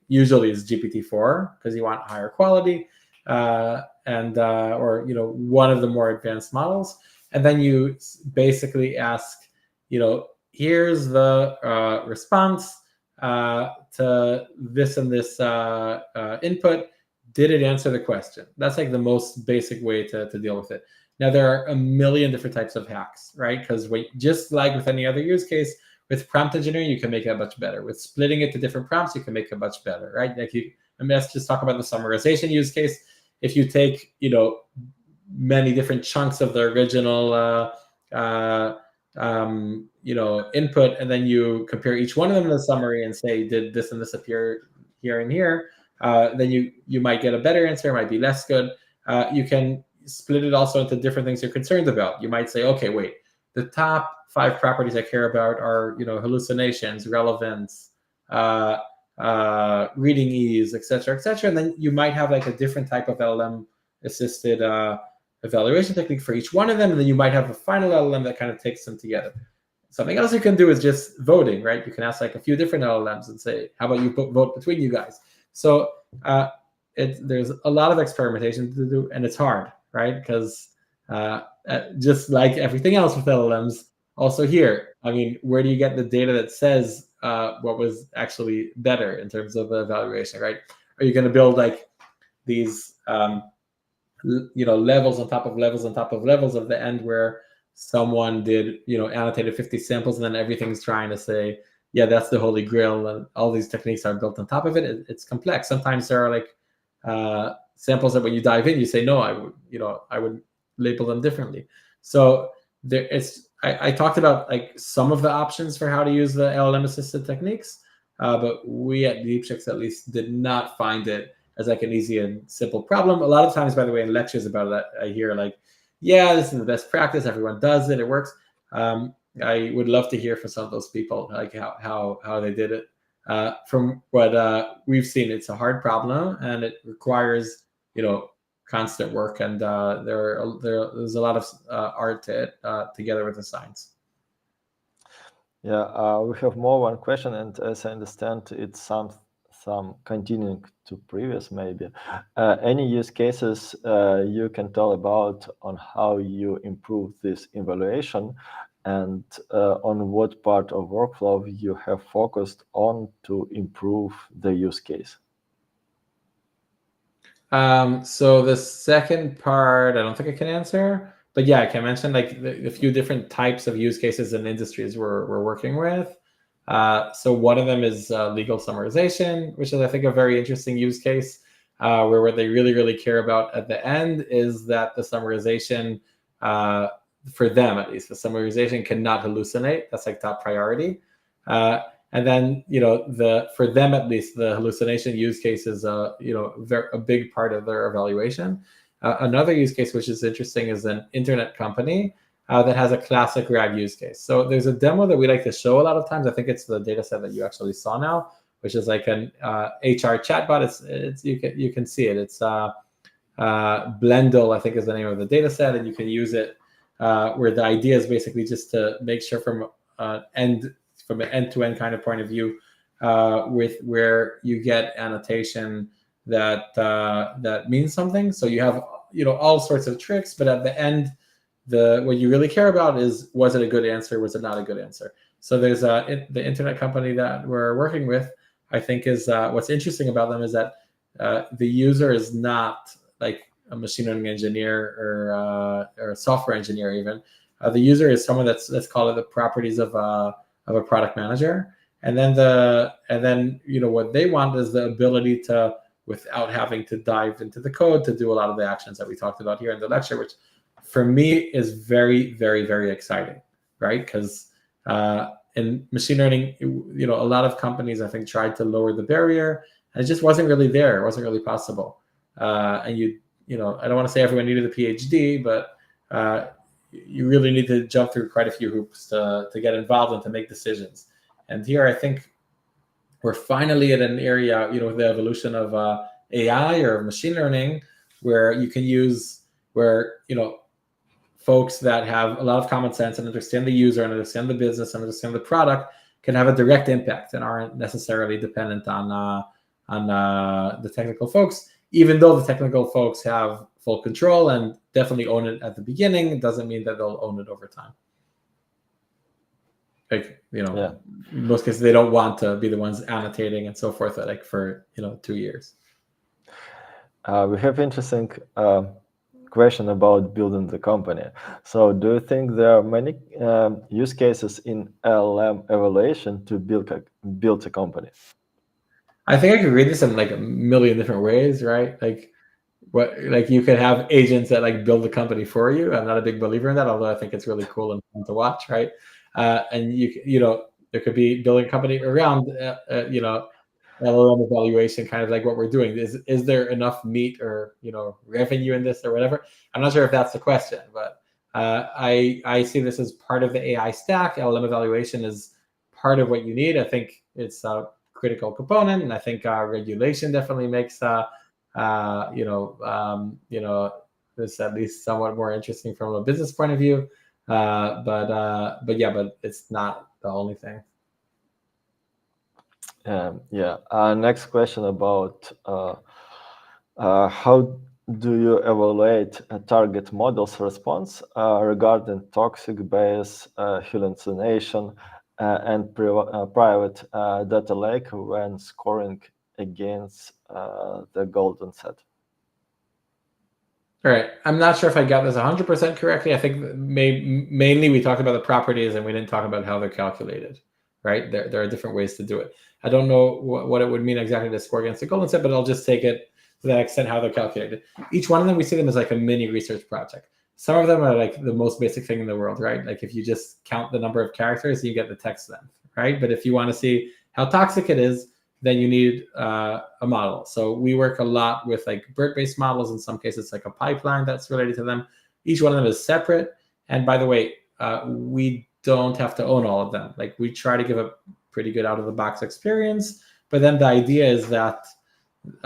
usually is GPT-4 because you want higher quality, or one of the more advanced models, and then you basically ask, here's the response to this and this input. Did it answer the question? That's like the most basic way to deal with it. Now, there are a million different types of hacks, right? Because just like with any other use case, with prompt engineering, you can make it much better. With splitting it to different prompts, you can make it much better, right? Let's just talk about the summarization use case. If you take, many different chunks of the original, input, and then you compare each one of them in the summary and say, did this and this appear here and here? Then you might get a better answer. It might be less good. You can split it also into different things you're concerned about. You might say, okay, wait, the top 5 properties I care about are, hallucinations, relevance, reading ease, etc., etc. And then you might have like a different type of LLM assisted evaluation technique for each one of them. And then you might have a final LLM that kind of takes them together. Something else you can do is just voting, right? You can ask like a few different LLMs and say, how about you vote between you guys? So there's a lot of experimentation to do, and it's hard, right? Because just like everything else with LLMs, also here, I mean, where do you get the data that says what was actually better in terms of evaluation, right? Are you going to build like these, levels on top of levels on top of levels of the end where someone did, annotated 50 samples and then everything's trying to say, yeah, that's the holy grail, and all these techniques are built on top of it. It's complex. Sometimes there are like samples that when you dive in, you say, no, I would label them differently. So I talked about like some of the options for how to use the LLM assisted techniques, but we at Deepchecks at least did not find it as like an easy and simple problem. A lot of times, by the way, in lectures about it, I hear like, yeah, this is the best practice. Everyone does it. It works. I would love to hear from some of those people, like how they did it. From what we've seen, it's a hard problem and it requires, constant work, and there's a lot of art to it, together with the science. Yeah, we have more one question, and as I understand, it's some continuing to previous maybe. Any use cases you can tell about on how you improve this evaluation, and on what part of workflow you have focused on to improve the use case? So the second part, I don't think I can answer, but yeah, I can mention like a few different types of use cases and industries we're working with. So one of them is legal summarization, which is, I think, a very interesting use case, where what they really, really care about at the end is that the summarization, for them at least, the summarization cannot hallucinate. That's like top priority. And then, for them at least, the hallucination use case is, a big part of their evaluation. Another use case, which is interesting, is an internet company that has a classic RAG use case. So there's a demo that we like to show a lot of times. I think it's the data set that you actually saw now, which is like an HR chatbot. It's you can see it. It's Blendle, I think, is the name of the data set, and you can use it where the idea is basically just to make sure from an end-to-end kind of point of view, with where you get annotation that means something. So you have all sorts of tricks, but at the end, what you really care about is, was it a good answer? Was it not a good answer? So there's the internet company that we're working with, I think, is what's interesting about them is that the user is not like a machine learning engineer or a software engineer even. The user is someone let's call it the properties of a product manager, and then what they want is the ability to, without having to dive into the code, to do a lot of the actions that we talked about here in the lecture, which for me is very, very, very exciting, right? Because in machine learning, a lot of companies, I think, tried to lower the barrier, and it just wasn't really there. It wasn't really possible. And I don't want to say everyone needed a PhD, but you really need to jump through quite a few hoops to get involved and to make decisions. And here, I think we're finally at an area, with the evolution of AI or machine learning, where you can use, folks that have a lot of common sense and understand the user and understand the business and understand the product can have a direct impact and aren't necessarily dependent on the technical folks, even though the technical folks have full control and definitely own it at the beginning. It doesn't mean that they'll own it over time. Like, in most cases, they don't want to be the ones annotating and so forth, like for, 2 years. We have interesting question about building the company. So do you think there are many use cases in LLM evaluation to build a company? I think I could read this in like a million different ways, right? Like you could have agents that like build the company for you. I'm not a big believer in that, although I think it's really cool and fun to watch, right? And there could be building a company around, LLM evaluation, kind of like what we're doing. Is there enough meat or revenue in this or whatever? I'm not sure if that's the question, but I see this as part of the AI stack. LLM evaluation is part of what you need. I think it's a critical component, and I think regulation definitely makes this at least somewhat more interesting from a business point of view. But it's not the only thing. Next question about how do you evaluate a target model's response regarding toxic bias, hallucination, and private data lake when scoring against the golden set? All right. I'm not sure if I got this 100% correctly. I think mainly we talked about the properties and we didn't talk about how they're calculated, right? There are different ways to do it. I don't know what it would mean exactly to score against the golden set, but I'll just take it to that extent how they're calculated. Each one of them, we see them as like a mini research project. Some of them are like the most basic thing in the world, right? Like if you just count the number of characters, you get the text length, right? But if you want to see how toxic it is, then you need a model. So we work a lot with like BERT-based models. In some cases, it's like a pipeline that's related to them. Each one of them is separate. And by the way, we don't have to own all of them. Like we try to give a pretty good out-of-the-box experience. But then the idea is that, in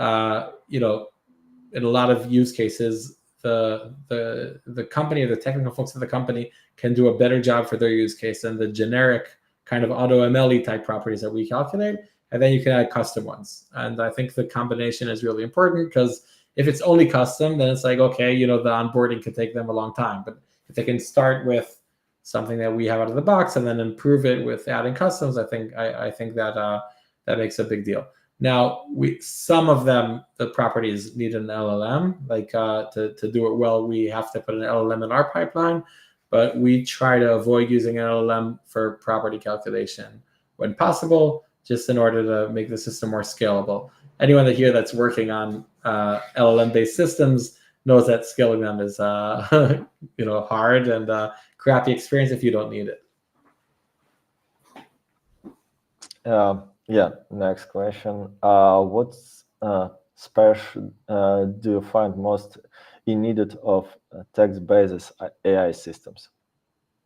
a lot of use cases, the company or the technical folks of the company can do a better job for their use case than the generic kind of AutoML type properties that we calculate. And then you can add custom ones. And I think the combination is really important, because if it's only custom, then it's like, okay, the onboarding could take them a long time. But if they can start with something that we have out of the box and then improve it with adding customs, I think that that makes a big deal. Now, some of them, the properties need an LLM, like to do it well, we have to put an LLM in our pipeline, but we try to avoid using an LLM for property calculation when possible, just in order to make the system more scalable. Anyone here that's working on LLM-based systems knows that scaling them is hard and crappy experience if you don't need it. Yeah, next question. What's special do you find most in needed of text-based AI systems?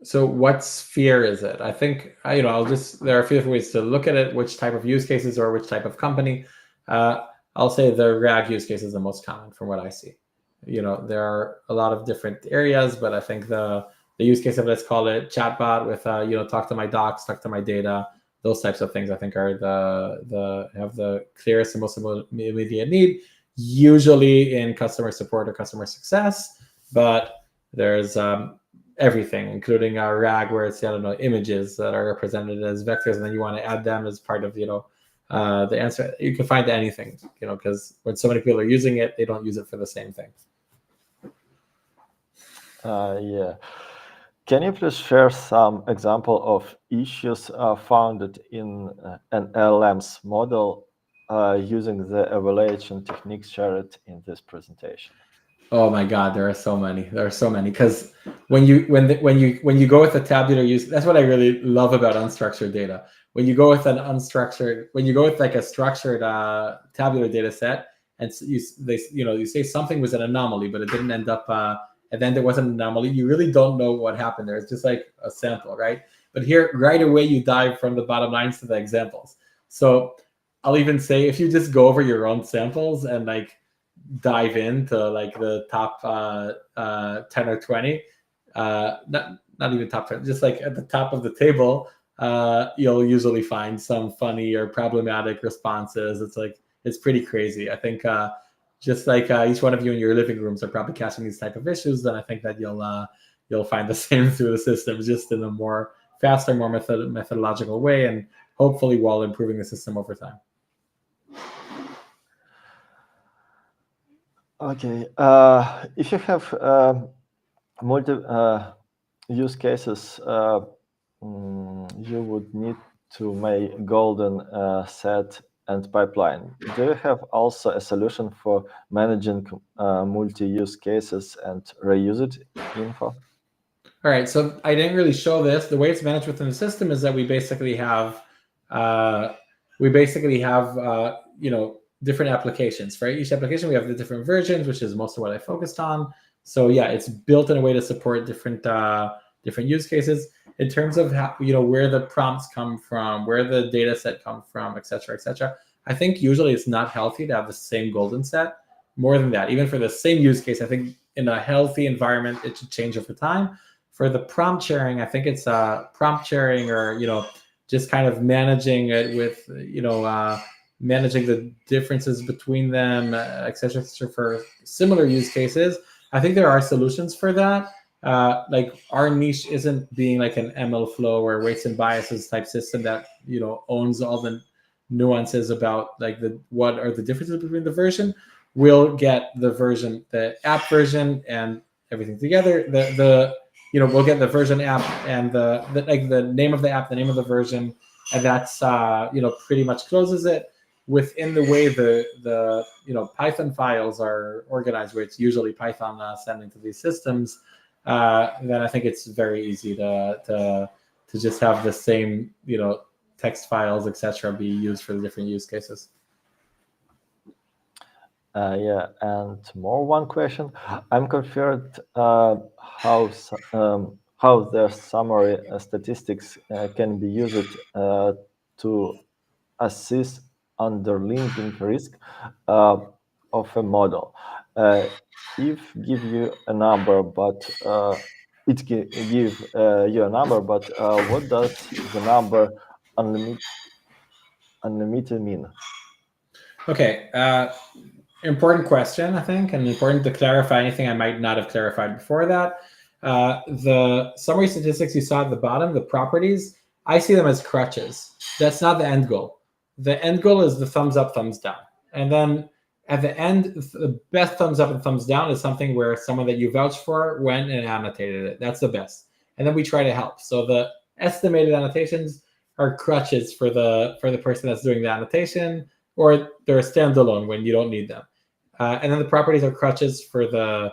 So what sphere is it? I think, there are a few different ways to look at it, which type of use cases or which type of company. I'll say the RAG use case is the most common from what I see. There are a lot of different areas, but I think the use case of, let's call it chatbot with, talk to my docs, talk to my data, those types of things I think are have the clearest and most immediate need, usually in customer support or customer success. But there's everything, including RAG, where it's images that are represented as vectors, and then you want to add them as part of the answer. You can find anything, because when so many people are using it, they don't use it for the same thing. Yeah. Can you please share some example of issues found in an LLM's model using the evaluation techniques shared in this presentation? Oh my God, there are so many. There are so many, because when you go with a tabular use, that's what I really love about unstructured data. When you go with like a structured tabular data set, and you say something was an anomaly, but it didn't end up. And then there was an anomaly, you really don't know what happened there. It's just like a sample, right? But here, right away, you dive from the bottom lines to the examples. So I'll even say, if you just go over your own samples and like dive into like the top 10 or 20, not even top 10, just like at the top of the table, you'll usually find some funny or problematic responses. It's pretty crazy. I think just like each one of you in your living rooms are probably catching these type of issues, then I think that you'll find the same through the system, just in a more faster, more methodological way, and hopefully while improving the system over time. Okay. If you have multi use cases, you would need to make golden set and pipeline. Do you have also a solution for managing multi-use cases and reused info? All right, so I didn't really show this. The way it's managed within the system is that we basically have different applications. For each application, we have the different versions, which is most of what I focused on. So yeah, it's built in a way to support different use cases in terms of how, where the prompts come from, where the data set come from, et cetera, et cetera. I think usually it's not healthy to have the same golden set. More than that, even for the same use case, I think in a healthy environment, it should change over time. For the prompt sharing, I think it's prompt sharing, or just kind of managing it with managing the differences between them, et cetera, for similar use cases. I think there are solutions for that. Like our niche isn't being like an ML flow or weights and biases type system that owns all the nuances about like what are the differences between the version. We'll get the app version and everything together. We'll get the version app and the name of the app, the name of the version, and that's pretty much closes it. Within the way the Python files are organized, where it's usually Python sending to these systems, then I think it's very easy to just have the same text files, etc., be used for the different use cases. Yeah, and more one question. I'm confused how the summary statistics can be used to assess underlying risk of a model. If give you a number, but it give you a number, but what does the number unlimited mean? Okay, important question, I think, and important to clarify anything I might not have clarified before that. The summary statistics you saw at the bottom, the properties, I see them as crutches. That's not the end goal. The end goal is the thumbs up, thumbs down. And then at the end, the best thumbs up and thumbs down is something where someone that you vouch for went and annotated it. That's the best. And then we try to help. So the estimated annotations are crutches for the person that's doing the annotation, or they're standalone when you don't need them. And then the properties are crutches for the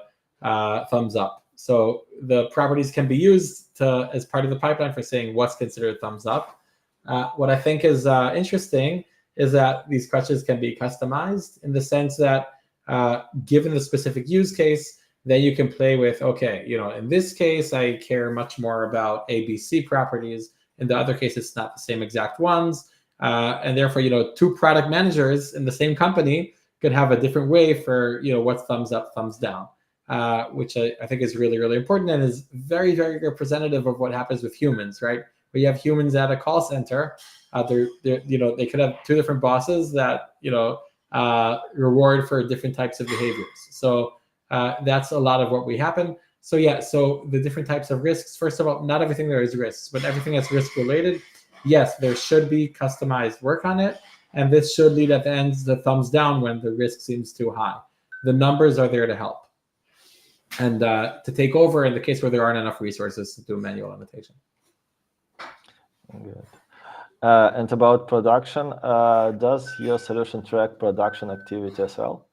thumbs up. So the properties can be used as part of the pipeline for saying what's considered thumbs up. What I think is interesting is that these crutches can be customized in the sense that given the specific use case, then you can play with, okay, in this case, I care much more about A, B, C properties. In the other case, it's not the same exact ones. And therefore, two product managers in the same company could have a different way for, what's thumbs up, thumbs down, which I think is really, really important and is very, very representative of what happens with humans, right? Where you have humans at a call center, they could have two different bosses that, reward for different types of behaviors. So that's a lot of what we happen. So yeah, so the different types of risks, first of all, not everything there is risks, but everything that's risk related, yes, there should be customized work on it. And this should lead at the end the thumbs down when the risk seems too high. The numbers are there to help and to take over in the case where there aren't enough resources to do manual annotation. Good. And about production, does your solution track production activity as well?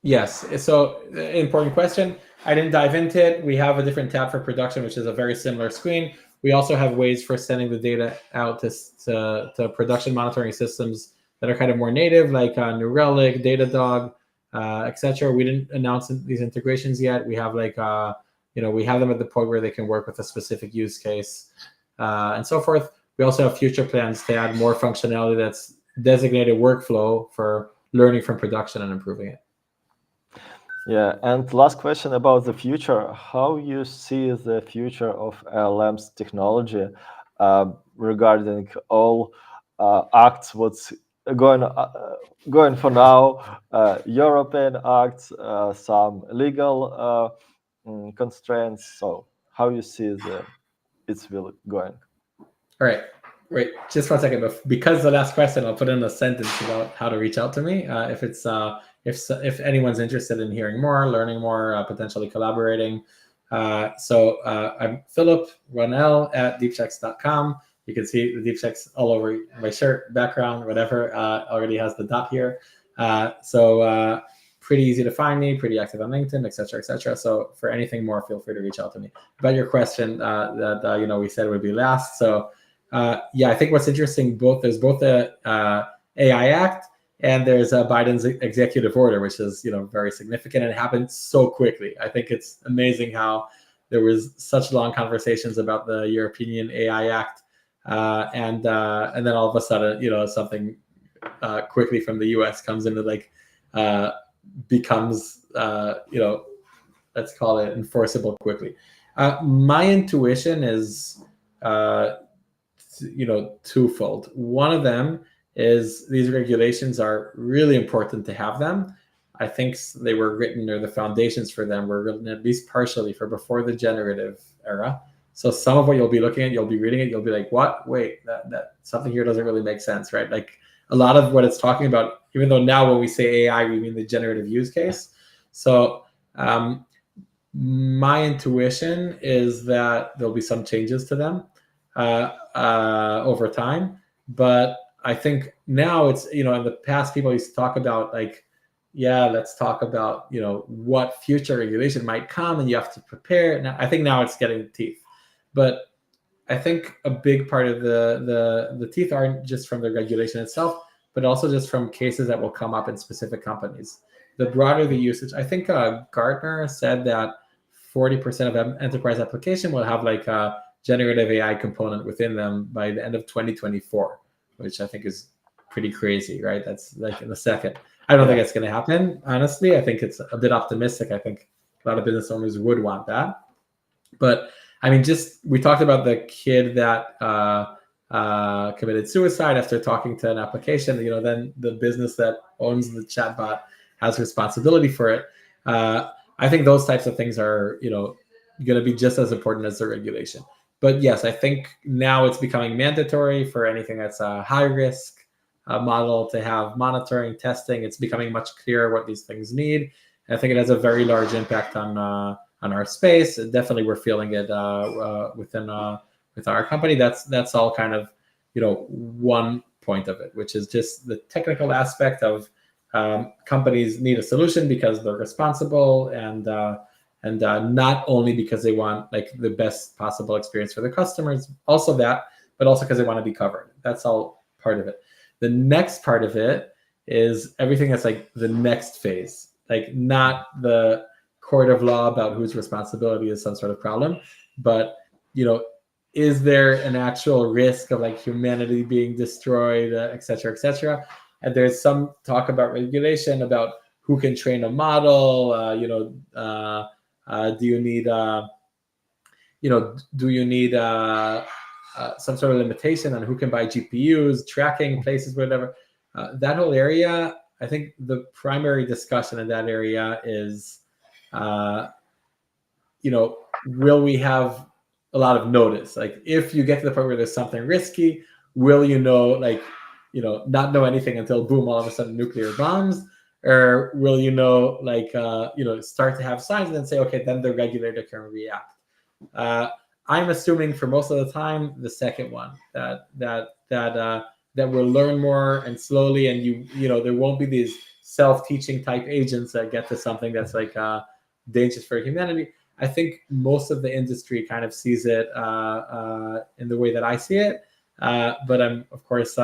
Yes. So important question. I didn't dive into it. We have a different tab for production, which is a very similar screen. We also have ways for sending the data out to production monitoring systems that are kind of more native, like New Relic, Datadog, etc. We didn't announce these integrations yet. We have we have them at the point where they can work with a specific use case and so forth. We also have future plans to add more functionality that's designated workflow for learning from production and improving it. Yeah, and last question about the future. How you see the future of LLMs technology regarding all acts, what's going for now, European acts, some legal constraints. So how you see it's will going? All right. Wait, just 1 second. Because the last question, I'll put in a sentence about how to reach out to me. If anyone's interested in hearing more, learning more, potentially collaborating. So I'm Philip Ronell at deepchecks.com. You can see the Deepchecks all over my shirt, background, whatever. Already has the dot here. So pretty easy to find me, pretty active on LinkedIn, et cetera, et cetera. So for anything more, feel free to reach out to me. About your question that we said would be last. So I think what's interesting, there's both the AI Act and there's Biden's executive order, which is very significant, and it happened so quickly. I think it's amazing how there was such long conversations about the European AI Act, and then all of a sudden, something quickly from the U.S. comes into becomes let's call it enforceable quickly. My intuition is twofold. One of them is these regulations are really important to have them. I think they were written, or the foundations for them were written at least partially for before the generative era. So some of what you'll be looking at, you'll be reading it, you'll be like, what? Wait, that something here doesn't really make sense, right? Like a lot of what it's talking about, even though now when we say AI, we mean the generative use case. So my intuition is that there'll be some changes to them over time. But I think now it's, in the past, people used to talk about let's talk about, what future regulation might come and you have to prepare. Now, I think now it's getting teeth. But I think a big part of the teeth aren't just from the regulation itself, but also just from cases that will come up in specific companies. The broader the usage, I think Gartner said that 40% of enterprise application will have like a generative AI component within them by the end of 2024, which I think is pretty crazy, right? That's like in a second. I don't think it's going to happen, honestly. I think it's a bit optimistic. I think a lot of business owners would want that. But I mean, just we talked about the kid that committed suicide after talking to an application. You know, then the business that owns the chatbot has responsibility for it. I think those types of things are, you know, going to be just as important as the regulation. But yes, I think now it's becoming mandatory for anything that's a high risk model to have monitoring, testing. It's becoming much clearer what these things need. And I think it has a very large impact on our space. Definitely, we're feeling it within with our company. That's all kind of, you know, one point of it, which is just the technical aspect of companies need a solution because they're responsible and not only because they want like the best possible experience for their customers, also that, but also because they want to be covered. That's all part of it. The next part of it is everything that's like the next phase, like not the court of law about whose responsibility is some sort of problem, but, you know, is there an actual risk of like humanity being destroyed, et cetera, et cetera? And there's some talk about regulation about who can train a model. Do you need, some sort of limitation on who can buy GPUs, tracking places, whatever? That whole area, I think the primary discussion in that area is, will we have a lot of notice? Like if you get to the point where there's something risky, will you know, like, not know anything until boom, all of a sudden nuclear bombs? Or will you know, like, start to have signs and then say, okay, then the regulator can react. I'm assuming for most of the time, the second one, that we'll learn more and slowly, and there won't be these self-teaching type agents that get to something that's like dangerous for humanity. I think most of the industry kind of sees it in the way that I see it, but I'm of course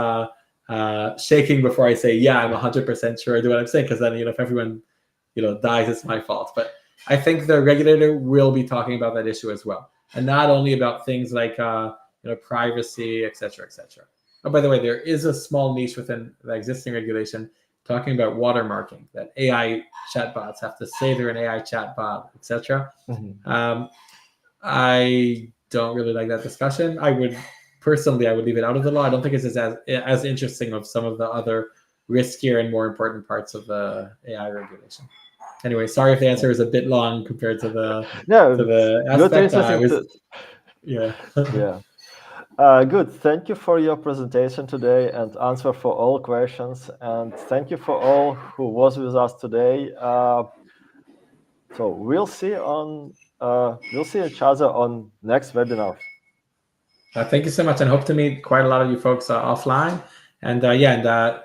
shaking before I say, yeah, I'm 100% sure I do what I'm saying, because then if everyone dies, it's my fault. But I think the regulator will be talking about that issue as well, and not only about things like privacy, et cetera, et cetera. Oh, by the way, there is a small niche within the existing regulation talking about watermarking, that AI chatbots have to say they're an AI chatbot, et cetera. Mm-hmm. I don't really like that discussion. I would leave it out of the law. I don't think it's as interesting of some of the other riskier and more important parts of the AI regulation. Anyway, sorry if the answer is a bit long compared to the aspect. Good. Thank you for your presentation today and answer for all questions. And thank you for all who was with us today. So we'll see each other on next webinar. Thank you so much, and hope to meet quite a lot of you folks offline. And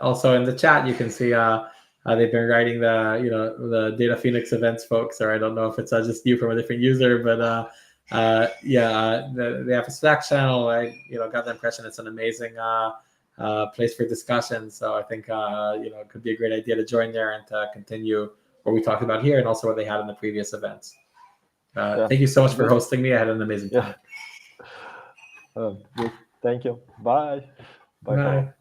also in the chat, you can see they've been writing the Data Phoenix events folks, or I don't know if it's just you from a different user, but they have a Slack channel. I got the impression it's an amazing place for discussion. So I think it could be a great idea to join there and to continue what we talked about here, and also what they had in the previous events. Thank you so much for hosting me. I had an amazing time. Good. Thank you. Bye. Bye.